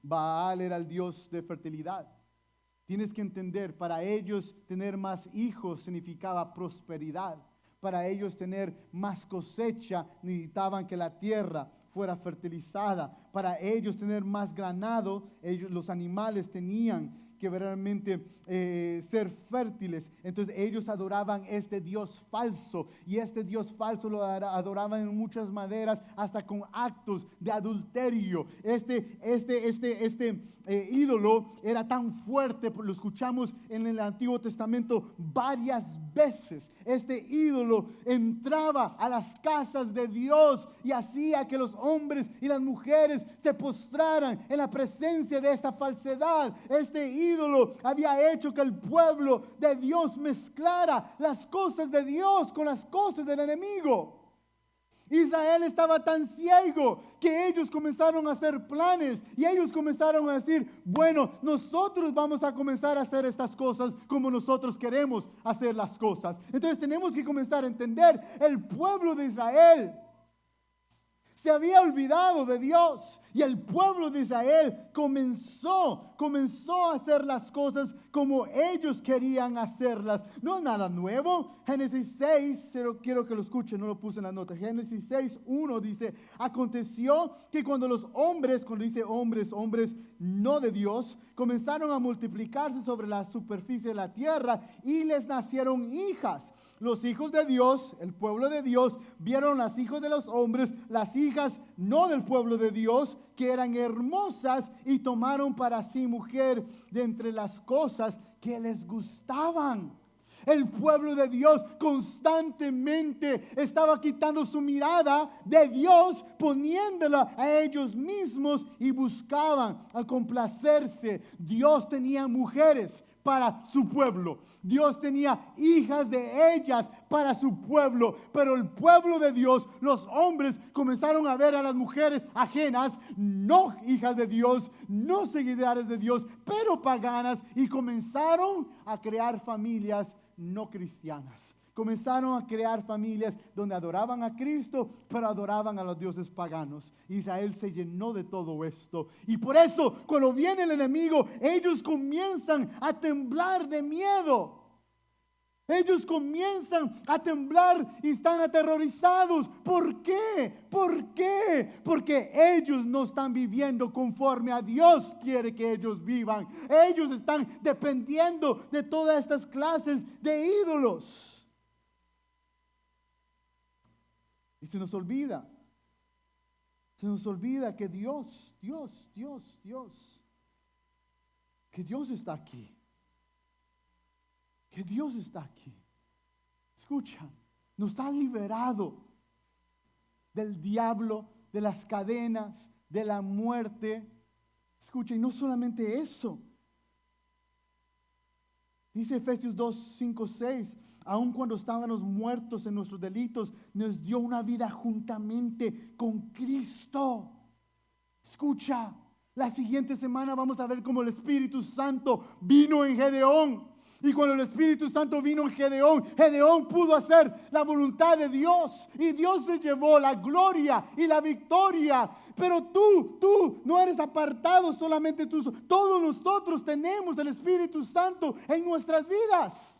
Baal era el dios de fertilidad. Tienes que entender, para ellos tener más hijos significaba prosperidad. Para ellos tener más cosecha necesitaban que la tierra fuera fertilizada. Para ellos tener más ganado, los animales tenían que realmente ser fértiles. Entonces ellos adoraban este Dios falso, y este Dios falso lo adoraban en muchas maneras, hasta con actos de adulterio. Este ídolo era tan fuerte, lo escuchamos en el Antiguo Testamento varias veces. Este ídolo entraba a las casas de Dios y hacía que los hombres y las mujeres se postraran en la presencia de esta falsedad. Este ídolo había hecho que el pueblo de Dios mezclara las cosas de Dios con las cosas del enemigo. Israel estaba tan ciego que ellos comenzaron a hacer planes y ellos comenzaron a decir, bueno, nosotros vamos a comenzar a hacer estas cosas como nosotros queremos hacer las cosas. Entonces tenemos que comenzar a entender, el pueblo de Israel se había olvidado de Dios y el pueblo de Israel comenzó a hacer las cosas como ellos querían hacerlas. No es nada nuevo. Génesis 6, pero quiero que lo escuchen, no lo puse en la nota. Génesis 6, 1 dice, aconteció que cuando los hombres, cuando dice hombres no de Dios, comenzaron a multiplicarse sobre la superficie de la tierra y les nacieron hijas. Los hijos de Dios, el pueblo de Dios, vieron las hijas de los hombres, las hijas no del pueblo de Dios, que eran hermosas y tomaron para sí mujer de entre las cosas que les gustaban. El pueblo de Dios constantemente estaba quitando su mirada de Dios, poniéndola a ellos mismos y buscaban al complacerse. Dios tenía mujeres para su pueblo. Dios tenía hijas de ellas para su pueblo, pero el pueblo de Dios, los hombres comenzaron a ver a las mujeres ajenas, no hijas de Dios, no seguidoras de Dios, pero paganas, y comenzaron a crear familias no cristianas. Comenzaron a crear familias donde adoraban a Cristo, pero adoraban a los dioses paganos. Israel se llenó de todo esto. Y por eso, cuando viene el enemigo, ellos comienzan a temblar de miedo. Ellos comienzan a temblar y están aterrorizados. ¿Por qué? ¿Por qué? Porque ellos no están viviendo conforme a Dios quiere que ellos vivan. Ellos están dependiendo de todas estas clases de ídolos. Y se nos olvida que Dios, que Dios está aquí. Que Dios está aquí. Escucha, nos ha liberado del diablo, de las cadenas, de la muerte. Escucha, y no solamente eso. Dice Efesios 2, 5, 6. Aun cuando estábamos muertos en nuestros delitos, nos dio una vida juntamente con Cristo. Escucha, la siguiente semana vamos a ver cómo el Espíritu Santo vino en Gedeón. Y cuando el Espíritu Santo vino en Gedeón, Gedeón pudo hacer la voluntad de Dios. Y Dios se llevó la gloria y la victoria. Pero tú no eres apartado solamente tú. Todos nosotros tenemos el Espíritu Santo en nuestras vidas.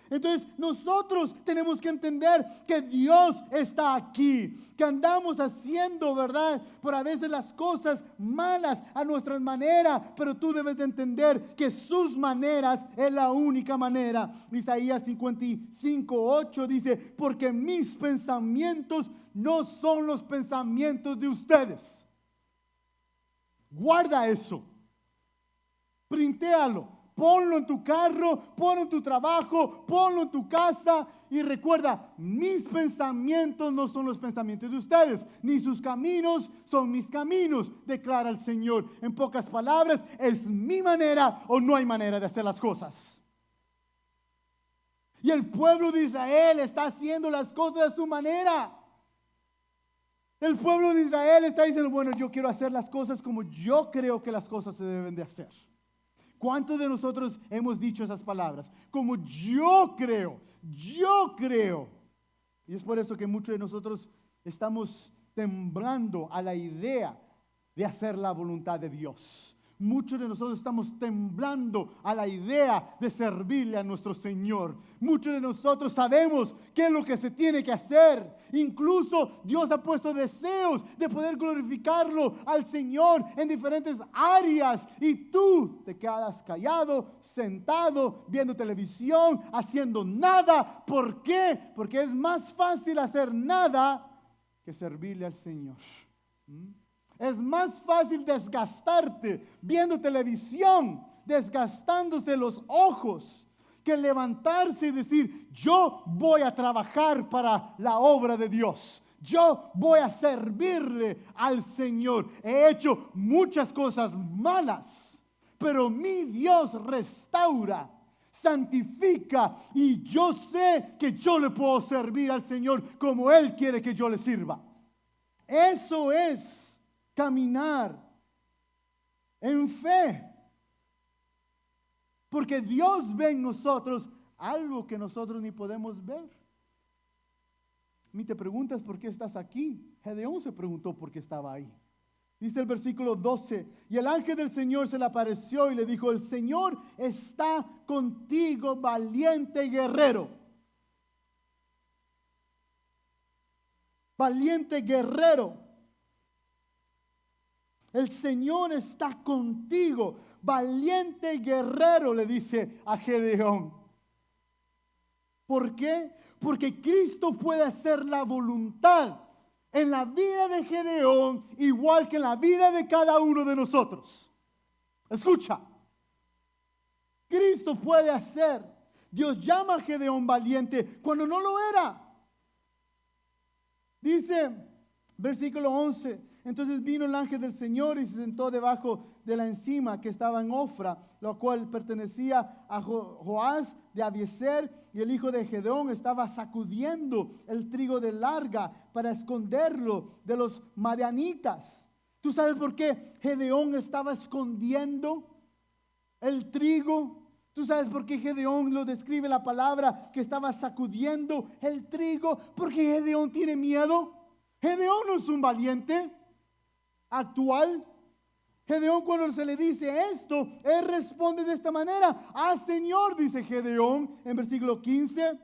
Entonces nosotros tenemos que entender que Dios está aquí, que andamos haciendo, ¿verdad? Por a veces las cosas malas a nuestra manera, pero tú debes de entender que sus maneras es la única manera. Isaías 55:8 dice, porque mis pensamientos no son los pensamientos de ustedes. Guarda eso, printéalo. Ponlo en tu carro, ponlo en tu trabajo, ponlo en tu casa y recuerda, mis pensamientos no son los pensamientos de ustedes, ni sus caminos son mis caminos, declara el Señor. En pocas palabras, es mi manera o no hay manera de hacer las cosas. Y el pueblo de Israel está haciendo las cosas a su manera. El pueblo de Israel está diciendo, bueno, yo quiero hacer las cosas como yo creo que las cosas se deben de hacer. ¿Cuántos de nosotros hemos dicho esas palabras? Como yo creo. Y es por eso que muchos de nosotros estamos temblando a la idea de hacer la voluntad de Dios. Muchos de nosotros estamos temblando a la idea de servirle a nuestro Señor. Muchos de nosotros sabemos qué es lo que se tiene que hacer. Incluso Dios ha puesto deseos de poder glorificarlo al Señor en diferentes áreas. Y tú te quedas callado, sentado, viendo televisión, haciendo nada. ¿Por qué? Porque es más fácil hacer nada que servirle al Señor. Es más fácil desgastarte viendo televisión, desgastándose los ojos, que levantarse y decir, yo voy a trabajar para la obra de Dios. Yo voy a servirle al Señor. He hecho muchas cosas malas, pero mi Dios restaura. santifica, y yo sé que yo le puedo servir al Señor como Él quiere que yo le sirva. Eso es caminar en fe. Porque Dios ve en nosotros algo que nosotros ni podemos ver. Y te preguntas por qué estás aquí. Gedeón se preguntó por qué estaba ahí. Dice el versículo 12, y el ángel del Señor se le apareció y le dijo, el Señor está contigo, valiente guerrero. Valiente guerrero. El Señor está contigo, valiente guerrero, le dice a Gedeón. ¿Por qué? Porque Cristo puede hacer la voluntad en la vida de Gedeón, igual que en la vida de cada uno de nosotros. Escucha, Cristo puede hacer. Dios llama a Gedeón valiente cuando no lo era. Dice, versículo 11, entonces vino el ángel del Señor y se sentó debajo de la encima que estaba en Ofra, la cual pertenecía a Joás de Abiezer, y el hijo de Gedeón estaba sacudiendo el trigo de larga para esconderlo de los madianitas. ¿Tú sabes por qué Gedeón estaba escondiendo el trigo? ¿Tú sabes por qué Gedeón lo describe la palabra que estaba sacudiendo el trigo? Porque Gedeón tiene miedo. Gedeón no es un valiente actual. Gedeón, cuando se le dice esto, él responde de esta manera: ah, Señor, dice Gedeón en versículo 15,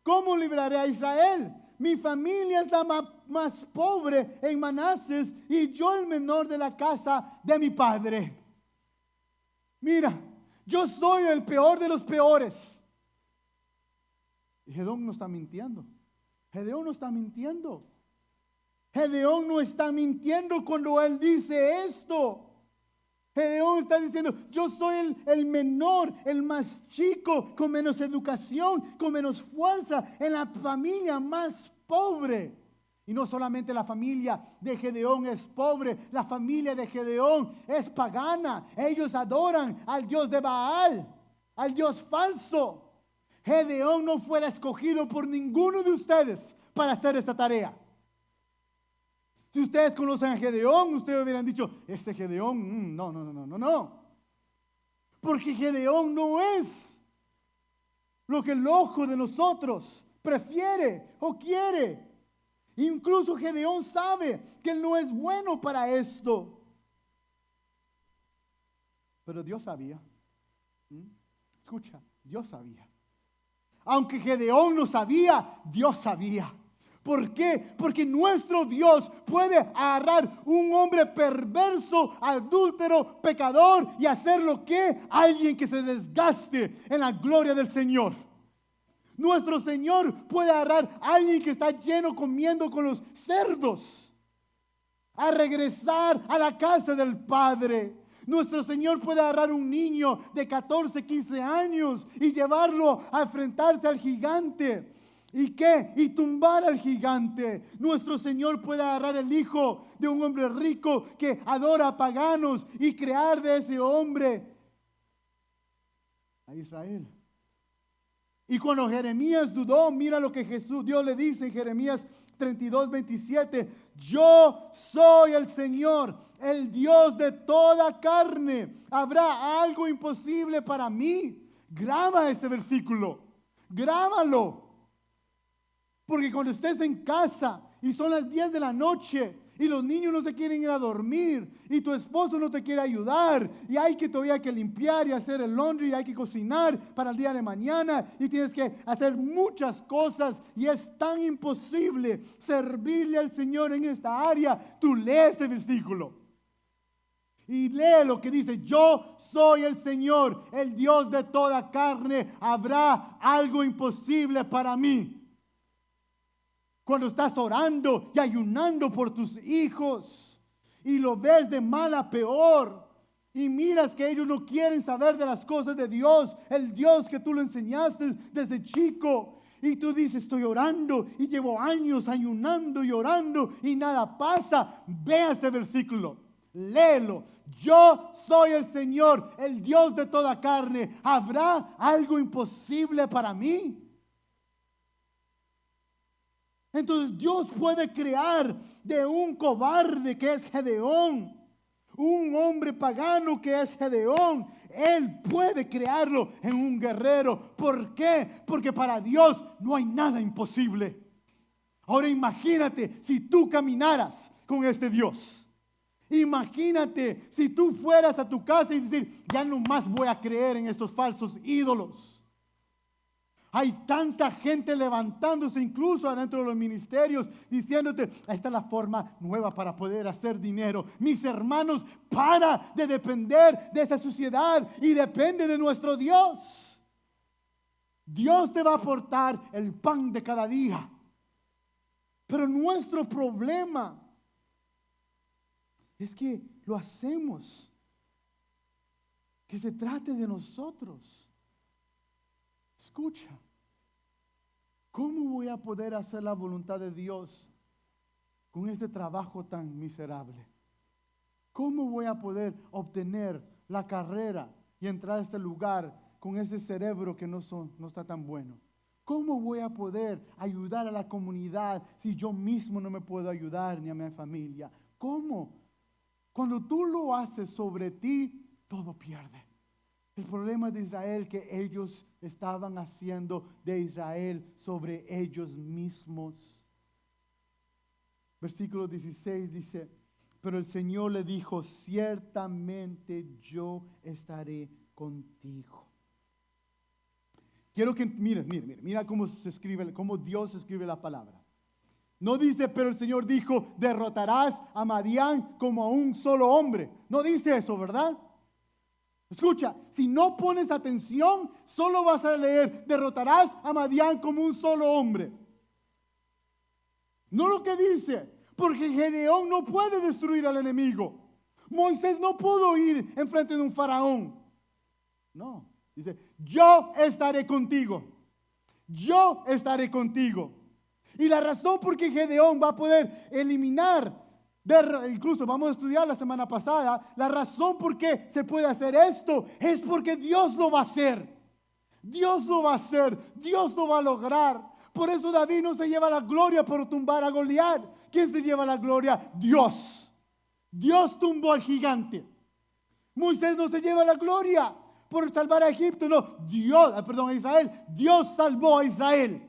¿cómo libraré a Israel? Mi familia es la más pobre en Manases y yo el menor de la casa de mi padre. Mira, yo soy el peor de los peores. Y Gedeón no está mintiendo. Gedeón no está mintiendo. Gedeón no está mintiendo cuando él dice esto. Gedeón está diciendo: yo soy el menor, el más chico, con menos educación, con menos fuerza, en la familia más pobre. Y no solamente la familia de Gedeón es pobre, la familia de Gedeón es pagana. Ellos adoran al Dios de Baal, al Dios falso. Gedeón no fuera escogido por ninguno de ustedes para hacer esta tarea. Si ustedes conocen a Gedeón, ustedes hubieran dicho: ese Gedeón, no. Porque Gedeón no es lo que el ojo de nosotros prefiere o quiere. Incluso Gedeón sabe que él no es bueno para esto. Pero Dios sabía. Escucha, Dios sabía. Aunque Gedeón no sabía, Dios sabía. ¿Por qué? Porque nuestro Dios puede agarrar un hombre perverso, adúltero, pecador y hacerlo que alguien que se desgaste en la gloria del Señor. Nuestro Señor puede agarrar a alguien que está lleno comiendo con los cerdos a regresar a la casa del Padre. Nuestro Señor puede agarrar un niño de 14, 15 años y llevarlo a enfrentarse al gigante. ¿Y qué? Y tumbar al gigante. Nuestro Señor puede agarrar el hijo de un hombre rico que adora a paganos y crear de ese hombre a Israel. Y cuando Jeremías dudó, mira lo que Dios le dice en Jeremías 32, 27. Yo soy el Señor, el Dios de toda carne. ¿Habrá algo imposible para mí? Graba ese versículo, grábalo. Porque cuando estés en casa y son las 10 de la noche y los niños no se quieren ir a dormir y tu esposo no te quiere ayudar y hay que todavía que limpiar y hacer el laundry y hay que cocinar para el día de mañana y tienes que hacer muchas cosas y es tan imposible servirle al Señor en esta área, tú lees este versículo y lee lo que dice: yo soy el Señor, el Dios de toda carne. ¿Habrá algo imposible para mí? Cuando estás orando y ayunando por tus hijos y lo ves de mal a peor y miras que ellos no quieren saber de las cosas de Dios, el Dios que tú le enseñaste desde chico, y tú dices: estoy orando y llevo años ayunando y orando y nada pasa. Ve ese versículo, léelo. Yo soy el Señor, el Dios de toda carne. ¿Habrá algo imposible para mí? Entonces Dios puede crear de un cobarde que es Gedeón, un hombre pagano que es Gedeón. Él puede crearlo en un guerrero. ¿Por qué? Porque para Dios no hay nada imposible. Ahora imagínate si tú caminaras con este Dios. Imagínate si tú fueras a tu casa y decir, ya no más voy a creer en estos falsos ídolos. Hay tanta gente levantándose incluso adentro de los ministerios diciéndote, esta es la forma nueva para poder hacer dinero. Mis hermanos, para de depender de esa sociedad y depende de nuestro Dios. Dios te va a aportar el pan de cada día. Pero nuestro problema es que lo hacemos, que se trate de nosotros. Escucha, ¿cómo voy a poder hacer la voluntad de Dios con este trabajo tan miserable? ¿Cómo voy a poder obtener la carrera y entrar a este lugar con ese cerebro que no está tan bueno? ¿Cómo voy a poder ayudar a la comunidad si yo mismo no me puedo ayudar ni a mi familia? ¿Cómo? Cuando tú lo haces sobre ti, todo pierde. El problema de Israel que ellos estaban haciendo de Israel sobre ellos mismos. Versículo 16 dice, pero el Señor le dijo, ciertamente yo estaré contigo. Quiero que mira cómo se escribe, cómo Dios escribe la palabra. No dice, pero el Señor dijo, derrotarás a Madián como a un solo hombre. No dice eso, ¿verdad? Escucha, si no pones atención, solo vas a leer, derrotarás a Madián como un solo hombre. No lo que dice, porque Gedeón no puede destruir al enemigo. Moisés no pudo ir enfrente de un faraón. No, dice, yo estaré contigo. Yo estaré contigo. Y la razón por qué Gedeón va a poder eliminar, incluso vamos a estudiar la semana pasada, la razón por qué se puede hacer esto es porque Dios lo va a hacer. Dios lo va a hacer, Dios lo va a lograr. Por eso David no se lleva la gloria por tumbar a Goliat. ¿Quién se lleva la gloria? Dios. Dios tumbó al gigante. Moisés no se lleva la gloria por salvar a Egipto, no, a Israel. Dios salvó a Israel.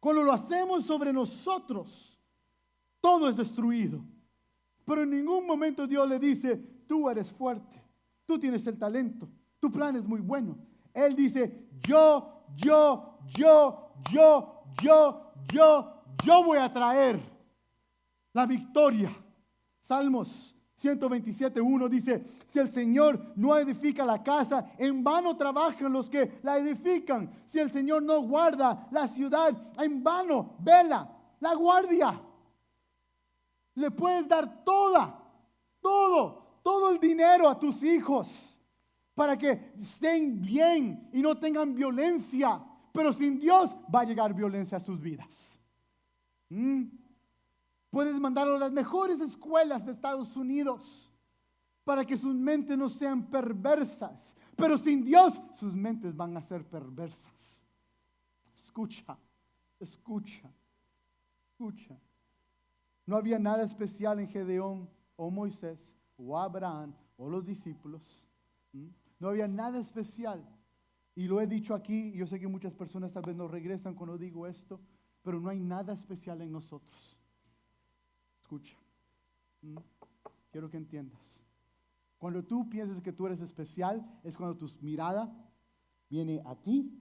Cuando lo hacemos sobre nosotros, todo es destruido. Pero en ningún momento Dios le dice, tú eres fuerte, tú tienes el talento, tu plan es muy bueno. Él dice, yo voy a traer la victoria. Salmos 127:1 dice, si el Señor no edifica la casa, en vano trabajan los que la edifican. Si el Señor no guarda la ciudad, en vano vela la guardia. Le puedes dar todo el dinero a tus hijos para que estén bien y no tengan violencia. Pero sin Dios va a llegar violencia a sus vidas. Puedes mandarlo a las mejores escuelas de Estados Unidos para que sus mentes no sean perversas. Pero sin Dios, sus mentes van a ser perversas. Escucha. No había nada especial en Gedeón o Moisés o Abraham o los discípulos. No había nada especial. Y lo he dicho aquí, yo sé que muchas personas tal vez no regresan cuando digo esto, pero no hay nada especial en nosotros. Escucha, quiero que entiendas. Cuando tú piensas que tú eres especial, es cuando tu mirada viene a ti.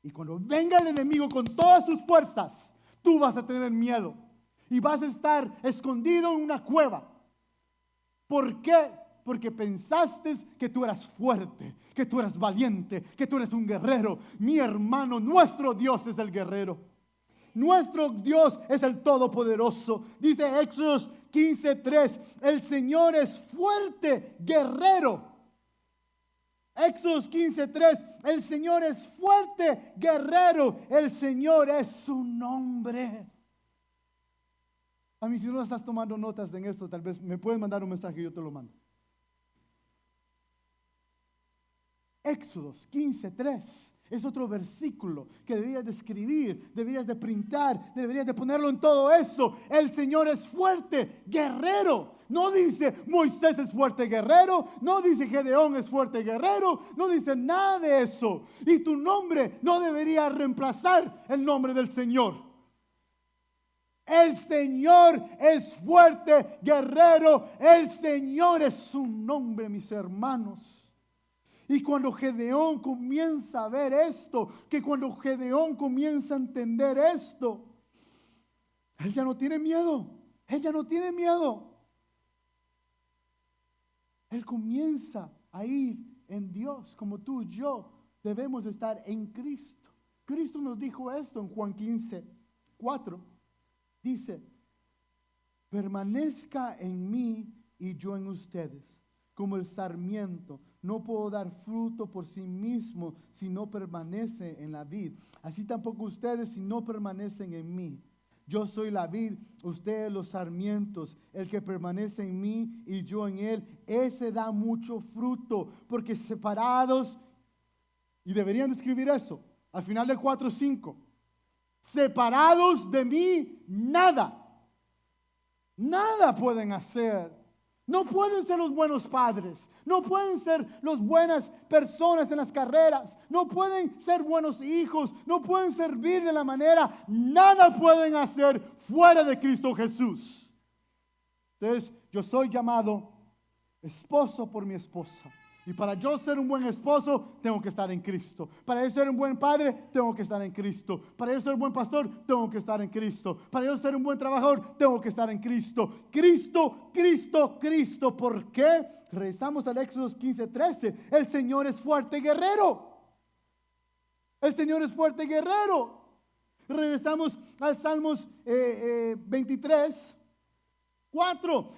Y cuando venga el enemigo con todas sus fuerzas, tú vas a tener miedo. Y vas a estar escondido en una cueva. ¿Por qué? Porque pensaste que tú eras fuerte, que tú eras valiente, que tú eres un guerrero. Mi hermano, nuestro Dios es el guerrero. Nuestro Dios es el Todopoderoso. Dice Éxodo 15:3, el Señor es fuerte, guerrero. Éxodo 15:3, el Señor es fuerte, guerrero. El Señor es su nombre. A mí, si no estás tomando notas en esto, tal vez me puedes mandar un mensaje y yo te lo mando. Éxodos 15:3. Es otro versículo que deberías de escribir, deberías de printar, deberías de ponerlo en todo eso. El Señor es fuerte, guerrero. No dice Moisés es fuerte guerrero, no dice Gedeón es fuerte guerrero, no dice nada de eso. Y tu nombre no debería reemplazar el nombre del Señor. El Señor es fuerte guerrero, el Señor es su nombre, mis hermanos. Y cuando Gedeón comienza a ver esto, que cuando Gedeón comienza a entender esto, él ya no tiene miedo, él ya no tiene miedo. Él comienza a ir en Dios, como tú y yo debemos estar en Cristo. Cristo nos dijo esto en Juan 15:4. Dice, permanezca en mí y yo en ustedes, como el sarmiento. No puedo dar fruto por sí mismo si no permanece en la vid. Así tampoco ustedes si no permanecen en mí. Yo soy la vid, ustedes los sarmientos. El que permanece en mí y yo en él, ese da mucho fruto. Porque separados, y deberían escribir eso, al final del 4:5. Separados de mí, nada pueden hacer. No pueden ser los buenos padres, no pueden ser las buenas personas en las carreras, no pueden ser buenos hijos, no pueden servir de la manera, nada pueden hacer fuera de Cristo Jesús. Entonces, yo soy llamado esposo por mi esposa. Y para yo ser un buen esposo, tengo que estar en Cristo. Para yo ser un buen padre, tengo que estar en Cristo. Para yo ser un buen pastor, tengo que estar en Cristo. Para yo ser un buen trabajador, tengo que estar en Cristo. Cristo, Cristo, Cristo. ¿Por qué? Regresamos al Éxodo 15:13. El Señor es fuerte guerrero. El Señor es fuerte guerrero. Regresamos al Salmos 23:4.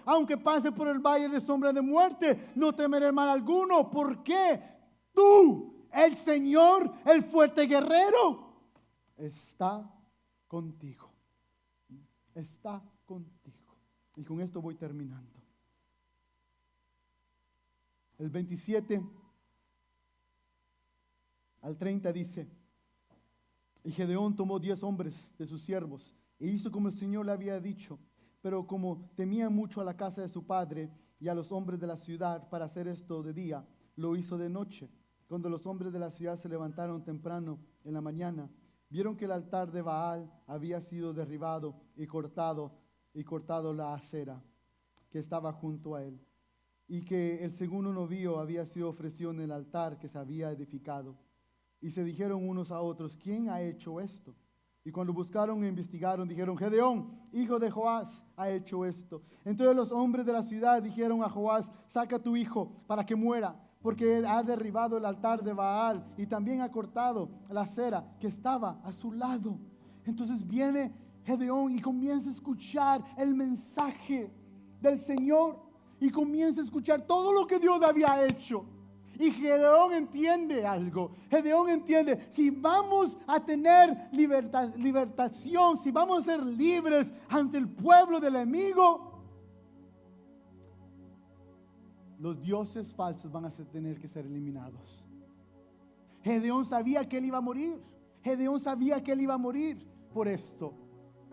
Aunque pase por el valle de sombra de muerte, no temeré mal alguno. ¿Por qué? Tú, el Señor, el fuerte guerrero, está contigo. Está contigo. Y con esto voy terminando. El 27 al 30 dice, y Gedeón tomó 10 hombres de sus siervos e hizo como el Señor le había dicho. Pero como temía mucho a la casa de su padre y a los hombres de la ciudad para hacer esto de día, lo hizo de noche. Cuando los hombres de la ciudad se levantaron temprano en la mañana, vieron que el altar de Baal había sido derribado y cortado la acera que estaba junto a él, y que el segundo novillo había sido ofrecido en el altar que se había edificado. Y se dijeron unos a otros, ¿quién ha hecho esto? Y cuando buscaron e investigaron, dijeron, Gedeón, hijo de Joás, ha hecho esto. Entonces los hombres de la ciudad dijeron a Joás, saca a tu hijo para que muera, porque ha derribado el altar de Baal y también ha cortado la acera que estaba a su lado. Entonces viene Gedeón y comienza a escuchar el mensaje del Señor y comienza a escuchar todo lo que Dios había hecho. Y Gedeón entiende algo. Gedeón entiende, si vamos a tener libertación, si vamos a ser libres ante el pueblo del enemigo, los dioses falsos van a tener que ser eliminados. Gedeón sabía que él iba a morir. Gedeón sabía que él iba a morir por esto.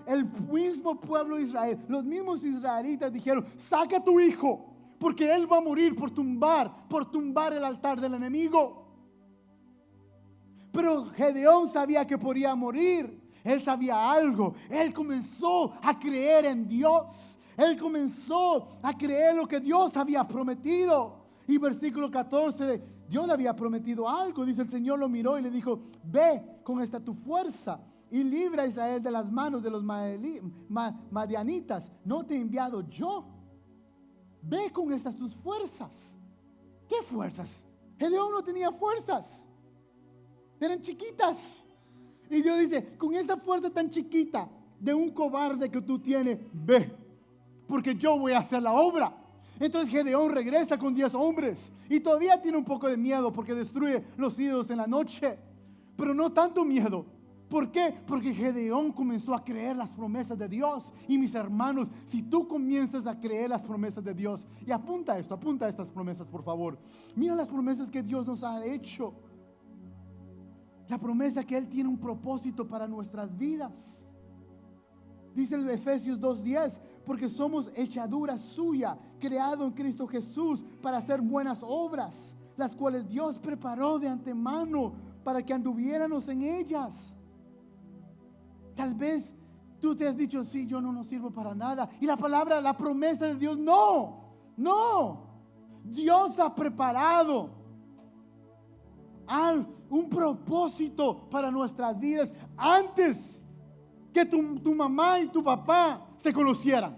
El mismo pueblo de Israel, los mismos israelitas dijeron, saca a tu hijo, porque él va a morir por tumbar el altar del enemigo. Pero Gedeón sabía que podía morir. Él sabía algo. Él comenzó a creer en Dios. Él comenzó a creer lo que Dios había prometido. Y versículo 14, Dios le había prometido algo. Dice, el Señor lo miró y le dijo, ve con esta tu fuerza y libra a Israel de las manos de los madianitas. ¿No te he enviado yo? Ve con estas tus fuerzas. ¿Qué fuerzas? Gedeón no tenía fuerzas. Eran chiquitas. Y Dios dice, con esa fuerza tan chiquita de un cobarde que tú tienes, ve, porque yo voy a hacer la obra. Entonces Gedeón regresa con 10 hombres y todavía tiene un poco de miedo porque destruye los ídolos en la noche. Pero no tanto miedo, ¿Por qué? Porque Gedeón comenzó a creer las promesas de Dios. Y mis hermanos, si tú comienzas a creer las promesas de Dios, y apunta estas promesas, por favor. Mira las promesas que Dios nos ha hecho. La promesa que Él tiene un propósito para nuestras vidas. Dice en Efesios 2:10, porque somos hechadura suya, creado en Cristo Jesús para hacer buenas obras, las cuales Dios preparó de antemano para que anduviéramos en ellas. Tal vez tú te has dicho, sí, yo no sirvo para nada. Y la promesa de Dios, no. Dios ha preparado un propósito para nuestras vidas antes que tu mamá y tu papá se conocieran.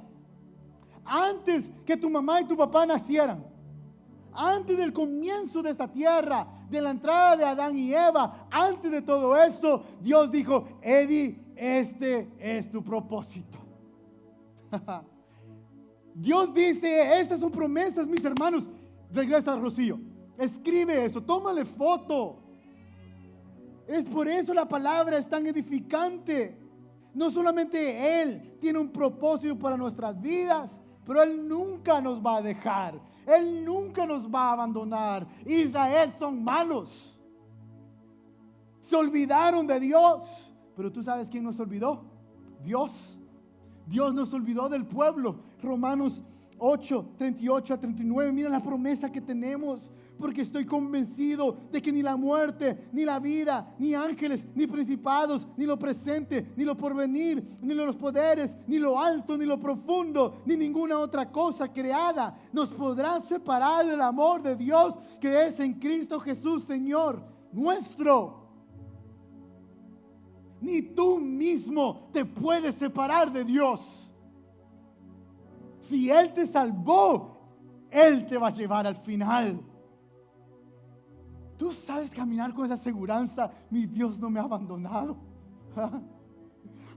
Antes que tu mamá y tu papá nacieran. Antes del comienzo de esta tierra, de la entrada de Adán y Eva, antes de todo eso, Dios dijo, Eddie, este es tu propósito. Dios dice, estas son promesas, mis hermanos. Regresa, Rocío. Escribe eso, tómale foto. Es por eso la palabra es tan edificante. No solamente Él tiene un propósito para nuestras vidas, pero Él nunca nos va a dejar. Él nunca nos va a abandonar. Israel son malos. Se olvidaron de Dios. Pero tú sabes quién nos olvidó. Dios. Dios nos olvidó del pueblo. Romanos 8:38-39. Mira la promesa que tenemos. Porque estoy convencido de que ni la muerte, ni la vida, ni ángeles, ni principados, ni lo presente, ni lo porvenir, ni los poderes, ni lo alto, ni lo profundo, ni ninguna otra cosa creada nos podrá separar del amor de Dios que es en Cristo Jesús, Señor nuestro. Ni tú mismo te puedes separar de Dios. Si Él te salvó, Él te va a llevar al final. Tú sabes caminar con esa seguridad. Mi Dios no me ha abandonado.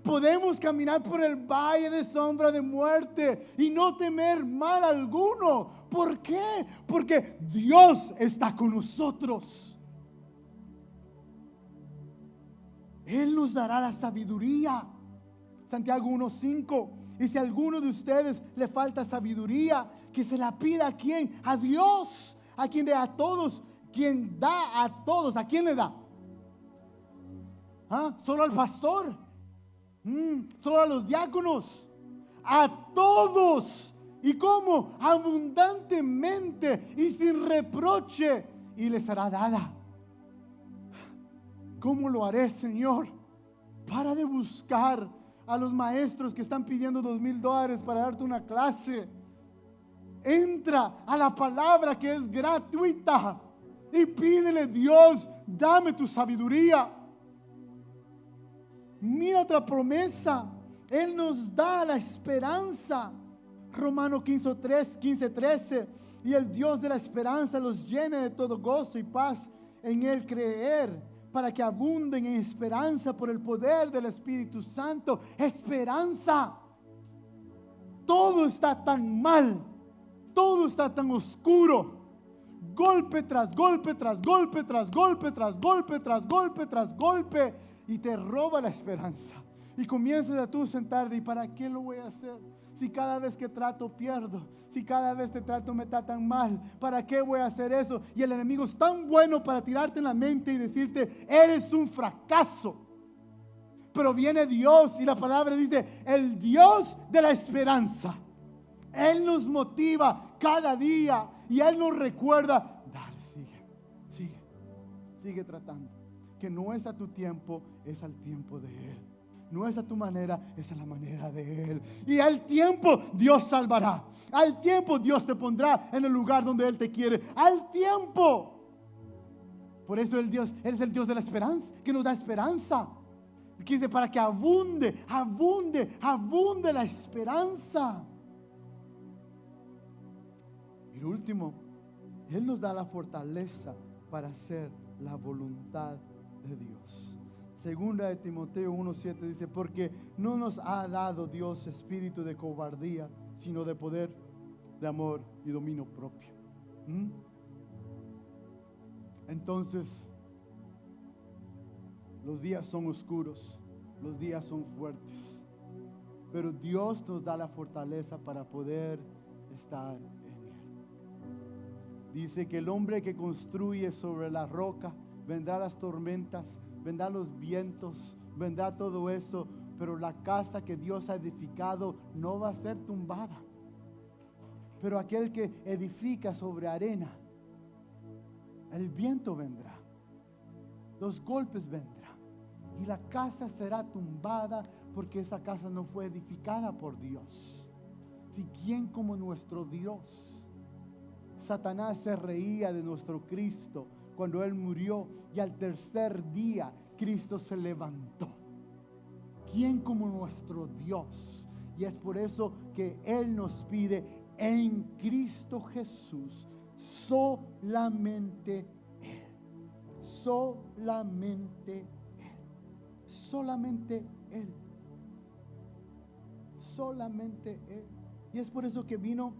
Podemos caminar por el valle de sombra de muerte y no temer mal alguno. ¿Por qué? Porque Dios está con nosotros. Él nos dará la sabiduría. Santiago 1:5. Y si a alguno de ustedes le falta sabiduría, que se la pida ¿a quién? A Dios, a quien da a todos. Quien da a todos. ¿A quién le da? ¿Solo al pastor? ¿Solo a los diáconos? A todos. ¿Y cómo? Abundantemente y sin reproche, y les será dada. ¿Cómo lo haré, Señor? Para de buscar a los maestros que están pidiendo $2,000 para darte una clase. Entra a la palabra que es gratuita y pídele, Dios, dame tu sabiduría. Mira otra promesa. Él nos da la esperanza. Romanos 15:13. Y el Dios de la esperanza los llene de todo gozo y paz en Él creer, para que abunden en esperanza por el poder del Espíritu Santo. Esperanza. Todo está tan mal. Todo está tan oscuro. Golpe tras golpe, tras golpe, tras golpe, tras golpe, tras golpe, tras golpe. Y te roba la esperanza. Y comienzas a tú sentarte. ¿Y para qué lo voy a hacer? Si cada vez que trato pierdo. Si cada vez que trato me tratan mal. ¿Para qué voy a hacer eso? Y el enemigo es tan bueno para tirarte en la mente y decirte, eres un fracaso. Pero viene Dios y la palabra dice, el Dios de la esperanza. Él nos motiva cada día y Él nos recuerda, dale, sigue tratando. Que no es a tu tiempo, es al tiempo de Él. No es a tu manera, es a la manera de Él. Y al tiempo Dios salvará. Al tiempo Dios te pondrá en el lugar donde Él te quiere. Al tiempo. Por eso Él es el Dios de la esperanza, que nos da esperanza. Que dice, para que abunde la esperanza. Y lo último, Él nos da la fortaleza para hacer la voluntad de Dios. Segunda de Timoteo 1:7 dice, porque no nos ha dado Dios espíritu de cobardía, sino de poder, de amor y dominio propio. Entonces, Los días son oscuros, los días son fuertes, pero Dios nos da la fortaleza para poder estar en Él. Dice que el hombre que construye sobre la roca, vendrán las tormentas, vendrán los vientos, vendrá todo eso, pero la casa que Dios ha edificado no va a ser tumbada. Pero aquel que edifica sobre arena, el viento vendrá, los golpes vendrán, y la casa será tumbada porque esa casa no fue edificada por Dios. Si quién como nuestro Dios. Satanás se reía de nuestro Cristo cuando Él murió, y al tercer día Cristo se levantó. ¿Quién como nuestro Dios? Y es por eso que Él nos pide en Cristo Jesús solamente Él. Solamente Él. Solamente Él. Solamente Él. Y es por eso que vino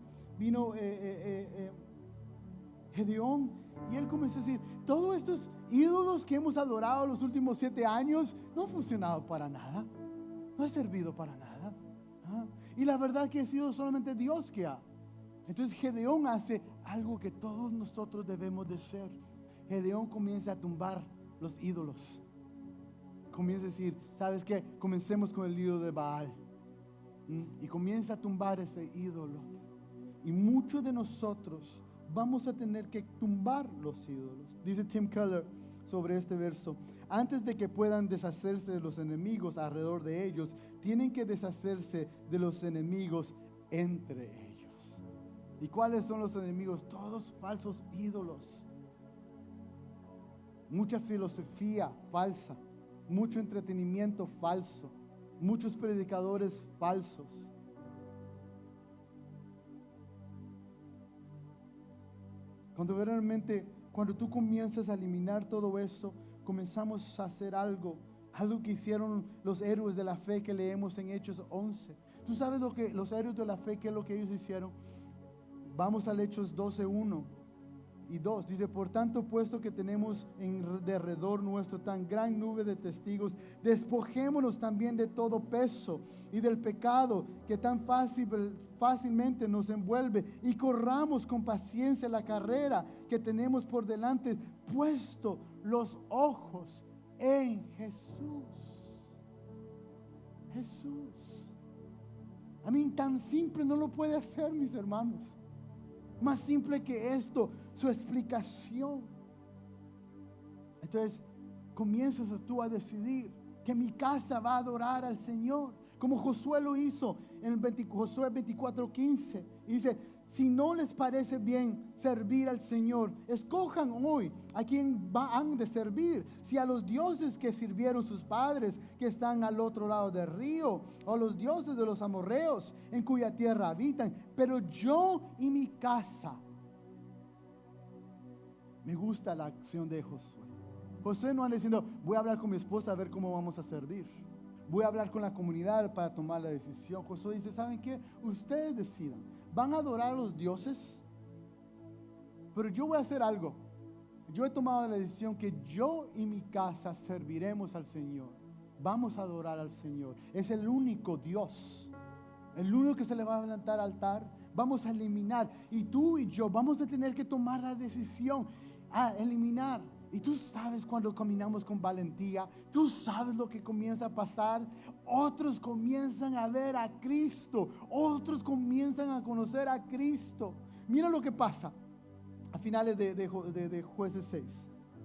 Gedeón, y él comenzó a decir: todos estos ídolos que hemos adorado los últimos 7 años no han funcionado para nada, no ha servido para nada. Y la verdad que ha sido solamente Dios que ha. Entonces Gedeón hace algo que todos nosotros debemos de hacer. Gedeón comienza a tumbar los ídolos. Comienza a decir: ¿sabes qué? Comencemos con el ídolo de Baal. Y comienza a tumbar ese ídolo. Y muchos de nosotros vamos a tener que tumbar los ídolos. Dice Tim Keller sobre este verso: antes de que puedan deshacerse de los enemigos alrededor de ellos, tienen que deshacerse de los enemigos entre ellos. ¿Y cuáles son los enemigos? Todos falsos ídolos. Mucha filosofía falsa, mucho entretenimiento falso, muchos predicadores falsos. Cuando tú comienzas a eliminar todo eso, comenzamos a hacer algo que hicieron los héroes de la fe que leemos en Hechos 11. ¿Tú sabes lo que los héroes de la fe, qué es lo que ellos hicieron? Vamos al Hechos 12, 1 y 2. Dice: por tanto, puesto que tenemos en derredor nuestro tan gran nube de testigos, despojémonos también de todo peso y del pecado que tan fácilmente nos envuelve, y corramos con paciencia la carrera que tenemos por delante, puesto los ojos en Jesús. Jesús. A mí tan simple no lo puede hacer, mis hermanos. Más simple que esto, su explicación. Entonces comienzas tú a decidir que mi casa va a adorar al Señor, como Josué lo hizo en Josué 24:15. Y dice: si no les parece bien servir al Señor, escojan hoy a quién van de servir, si a los dioses que sirvieron sus padres, que están al otro lado del río, o a los dioses de los amorreos, en cuya tierra habitan. Pero yo y mi casa. Me gusta la acción de Josué. Josué no anda diciendo: voy a hablar con mi esposa a ver cómo vamos a servir, voy a hablar con la comunidad para tomar la decisión. Josué dice: ¿saben qué? Ustedes decidan. ¿Van a adorar a los dioses? Pero yo voy a hacer algo. Yo he tomado la decisión que yo y mi casa serviremos al Señor. Vamos a adorar al Señor. Es el único Dios, el único que se le va a levantar altar. Vamos a eliminar. Y tú y yo vamos a tener que tomar la decisión a eliminar. Y tú sabes, cuando caminamos con valentía, tú sabes lo que comienza a pasar. Otros comienzan a ver a Cristo, otros comienzan a conocer a Cristo. Mira lo que pasa a finales de Jueces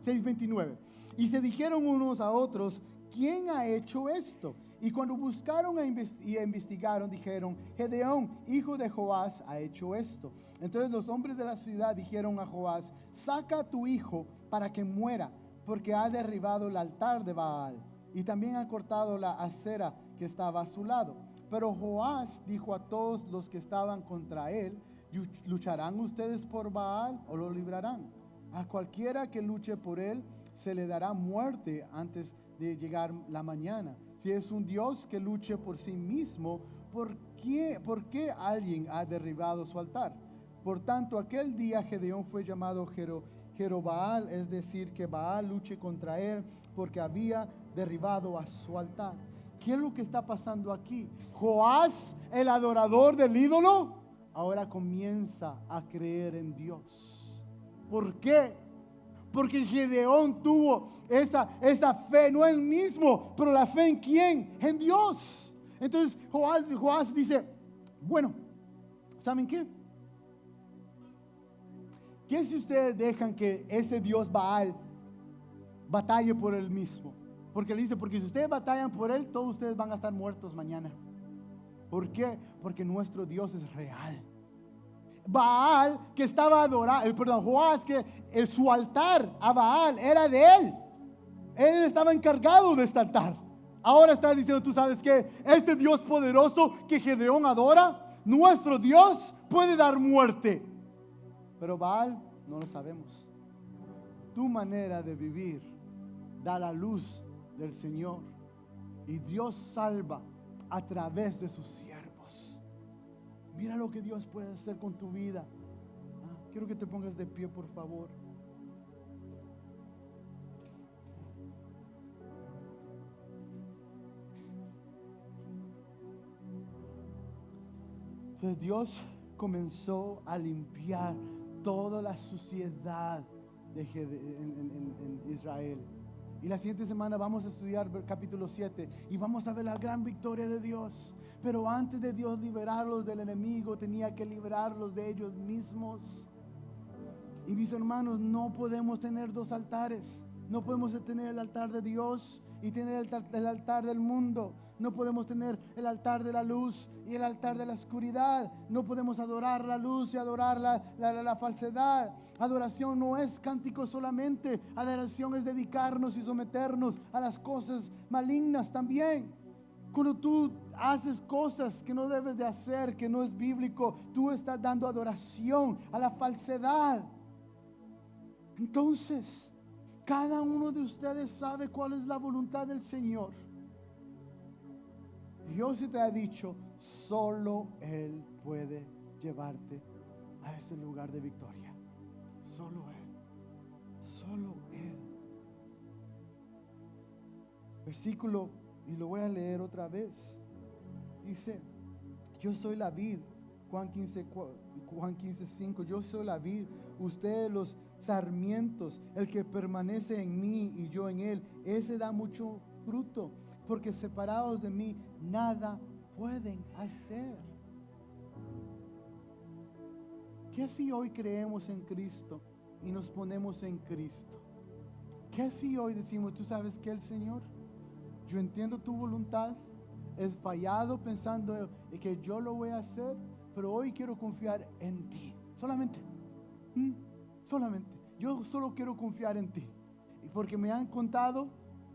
6:29. Y se dijeron unos a otros: ¿quién ha hecho esto? Y cuando buscaron y investigaron, dijeron: Gedeón, hijo de Joás, ha hecho esto. Entonces los hombres de la ciudad dijeron a Joás: saca a tu hijo para que muera, porque ha derribado el altar de Baal y también ha cortado la acera que estaba a su lado. Pero Joás dijo a todos los que estaban contra él: ¿lucharán ustedes por Baal o lo librarán? A cualquiera que luche por él se le dará muerte antes de llegar la mañana. Si es un Dios que luche por sí mismo, ¿por qué alguien ha derribado su altar? Por tanto, aquel día Gedeón fue llamado Jerobaal, es decir, que Baal luche contra él, porque había derribado a su altar. ¿Qué es lo que está pasando aquí? Joás, el adorador del ídolo, ahora comienza a creer en Dios. ¿Por qué? Porque Gedeón tuvo esa fe, no él mismo, pero la fe en quién, en Dios. Entonces Joás dice, bueno, ¿saben qué? ¿Qué si ustedes dejan que ese Dios Baal batalle por él mismo? Porque le dice, porque si ustedes batallan por él, todos ustedes van a estar muertos mañana. ¿Por qué? Porque nuestro Dios es real. Baal, que estaba adorando, Joás, que su altar a Baal era de él. Él estaba encargado de este altar. Ahora está diciendo, tú sabes que este Dios poderoso que Gedeón adora, nuestro Dios puede dar muerte. Pero Baal no lo sabemos. Tu manera de vivir da la luz del Señor. Y Dios salva a través de sus siervos. Mira lo que Dios puede hacer con tu vida. Quiero que te pongas de pie, por favor. Entonces Dios comenzó a limpiar toda la suciedad en Israel. Y la siguiente semana vamos a estudiar el capítulo 7 y vamos a ver la gran victoria de Dios. Pero antes de Dios liberarlos del enemigo, tenía que liberarlos de ellos mismos. Y mis hermanos, no podemos tener dos altares. No podemos tener el altar de Dios y tener el altar del mundo. No podemos tener el altar de la luz y el altar de la oscuridad. No podemos adorar la luz y adorar la falsedad. Adoración no es cántico solamente. Adoración es dedicarnos y someternos a las cosas malignas también. Cuando tú haces cosas que no debes de hacer, que no es bíblico, tú estás dando adoración a la falsedad. Entonces, cada uno de ustedes sabe cuál es la voluntad del Señor. Dios te ha dicho, solo Él puede llevarte a ese lugar de victoria. Solo Él. Solo Él. Versículo, y lo voy a leer otra vez. Dice, yo soy la vid. Juan 15:5. Yo soy la vid, ustedes los sarmientos. El que permanece en mí y yo en él, ese da mucho fruto, porque separados de mí nada pueden hacer. ¿Qué si hoy creemos en Cristo y nos ponemos en Cristo? ¿Qué si hoy decimos, tú sabes que el Señor, yo entiendo tu voluntad, he fallado pensando que yo lo voy a hacer, pero hoy quiero confiar en ti, solamente, yo solo quiero confiar en ti, porque me han contado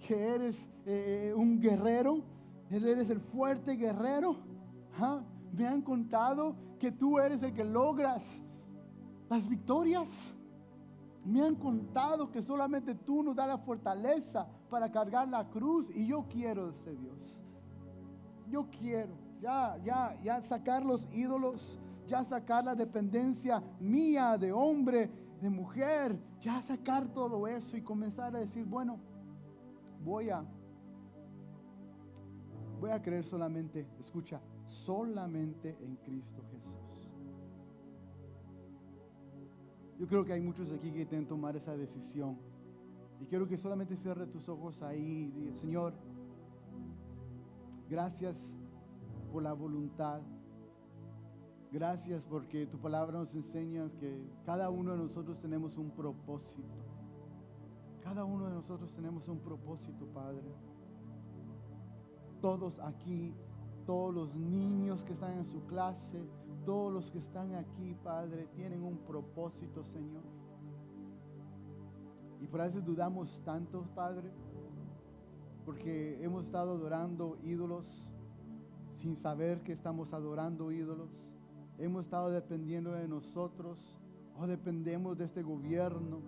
que eres un guerrero, eres el fuerte guerrero. Me han contado que tú eres el que logras las victorias. Me han contado que solamente tú nos das la fortaleza para cargar la cruz, y yo quiero ese Dios. Yo quiero ya sacar los ídolos, ya sacar la dependencia mía de hombre, de mujer, ya sacar todo eso y comenzar a decir, bueno, voy a creer solamente, escucha, solamente en Cristo Jesús. Yo creo que hay muchos aquí que deben tomar esa decisión. Y quiero que solamente cierre tus ojos ahí y diga, Señor, gracias por la voluntad. Gracias porque tu palabra nos enseña que cada uno de nosotros tenemos un propósito. Cada uno de nosotros tenemos un propósito, Padre. Todos aquí, todos los niños que están en su clase, todos los que están aquí, Padre, tienen un propósito, Señor. Y por eso dudamos tanto, Padre, porque hemos estado adorando ídolos sin saber que estamos adorando ídolos. Hemos estado dependiendo de nosotros, o dependemos de este gobierno,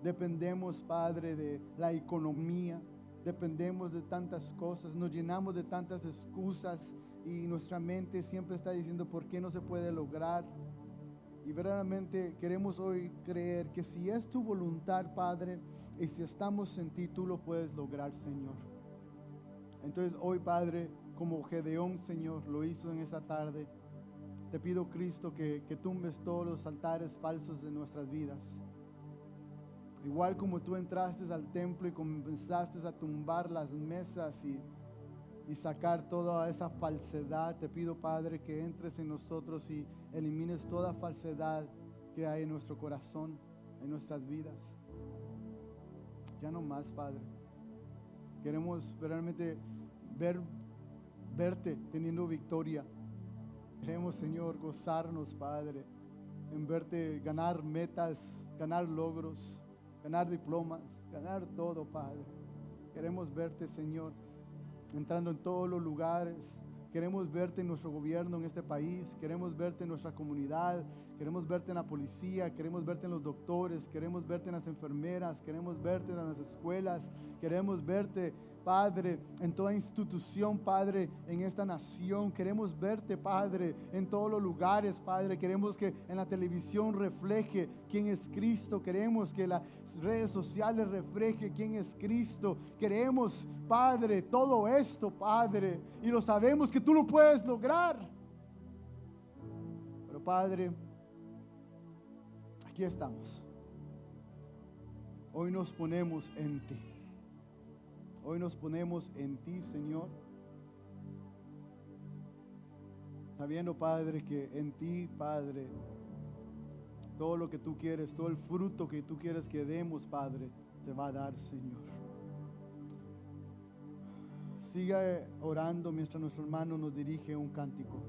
dependemos, Padre, de la economía, dependemos de tantas cosas, nos llenamos de tantas excusas y nuestra mente siempre está diciendo por qué no se puede lograr. Y verdaderamente queremos hoy creer que si es tu voluntad, Padre, y si estamos en ti, tú lo puedes lograr, Señor. Entonces hoy, Padre, como Gedeón, Señor, lo hizo en esta tarde, te pido, Cristo, que tumbes todos los altares falsos de nuestras vidas. Igual como tú entraste al templo y comenzaste a tumbar las mesas y sacar toda esa falsedad, te pido, Padre, que entres en nosotros y elimines toda falsedad que hay en nuestro corazón, en nuestras vidas. Ya no más, Padre. Queremos realmente verte teniendo victoria. Queremos, Señor, gozarnos, Padre, en verte ganar metas, ganar logros, ganar diplomas, ganar todo, Padre. Queremos verte, Señor, entrando en todos los lugares. Queremos verte en nuestro gobierno en este país. Queremos verte en nuestra comunidad. Queremos verte en la policía. Queremos verte en los doctores. Queremos verte en las enfermeras. Queremos verte en las escuelas. Queremos verte, Padre, en toda institución, Padre, en esta nación. Queremos verte, Padre, en todos los lugares, Padre. Queremos que en la televisión refleje quién es Cristo. Queremos que las redes sociales refleje quién es Cristo. Queremos, Padre, todo esto, Padre, y lo sabemos que tú lo puedes lograr. Pero, Padre, aquí estamos. Hoy nos ponemos en ti. Hoy nos ponemos en ti, Señor, sabiendo, Padre, que en ti, Padre, todo lo que tú quieres, todo el fruto que tú quieres que demos, Padre, se va a dar, Señor. Siga orando mientras nuestro hermano nos dirige un cántico.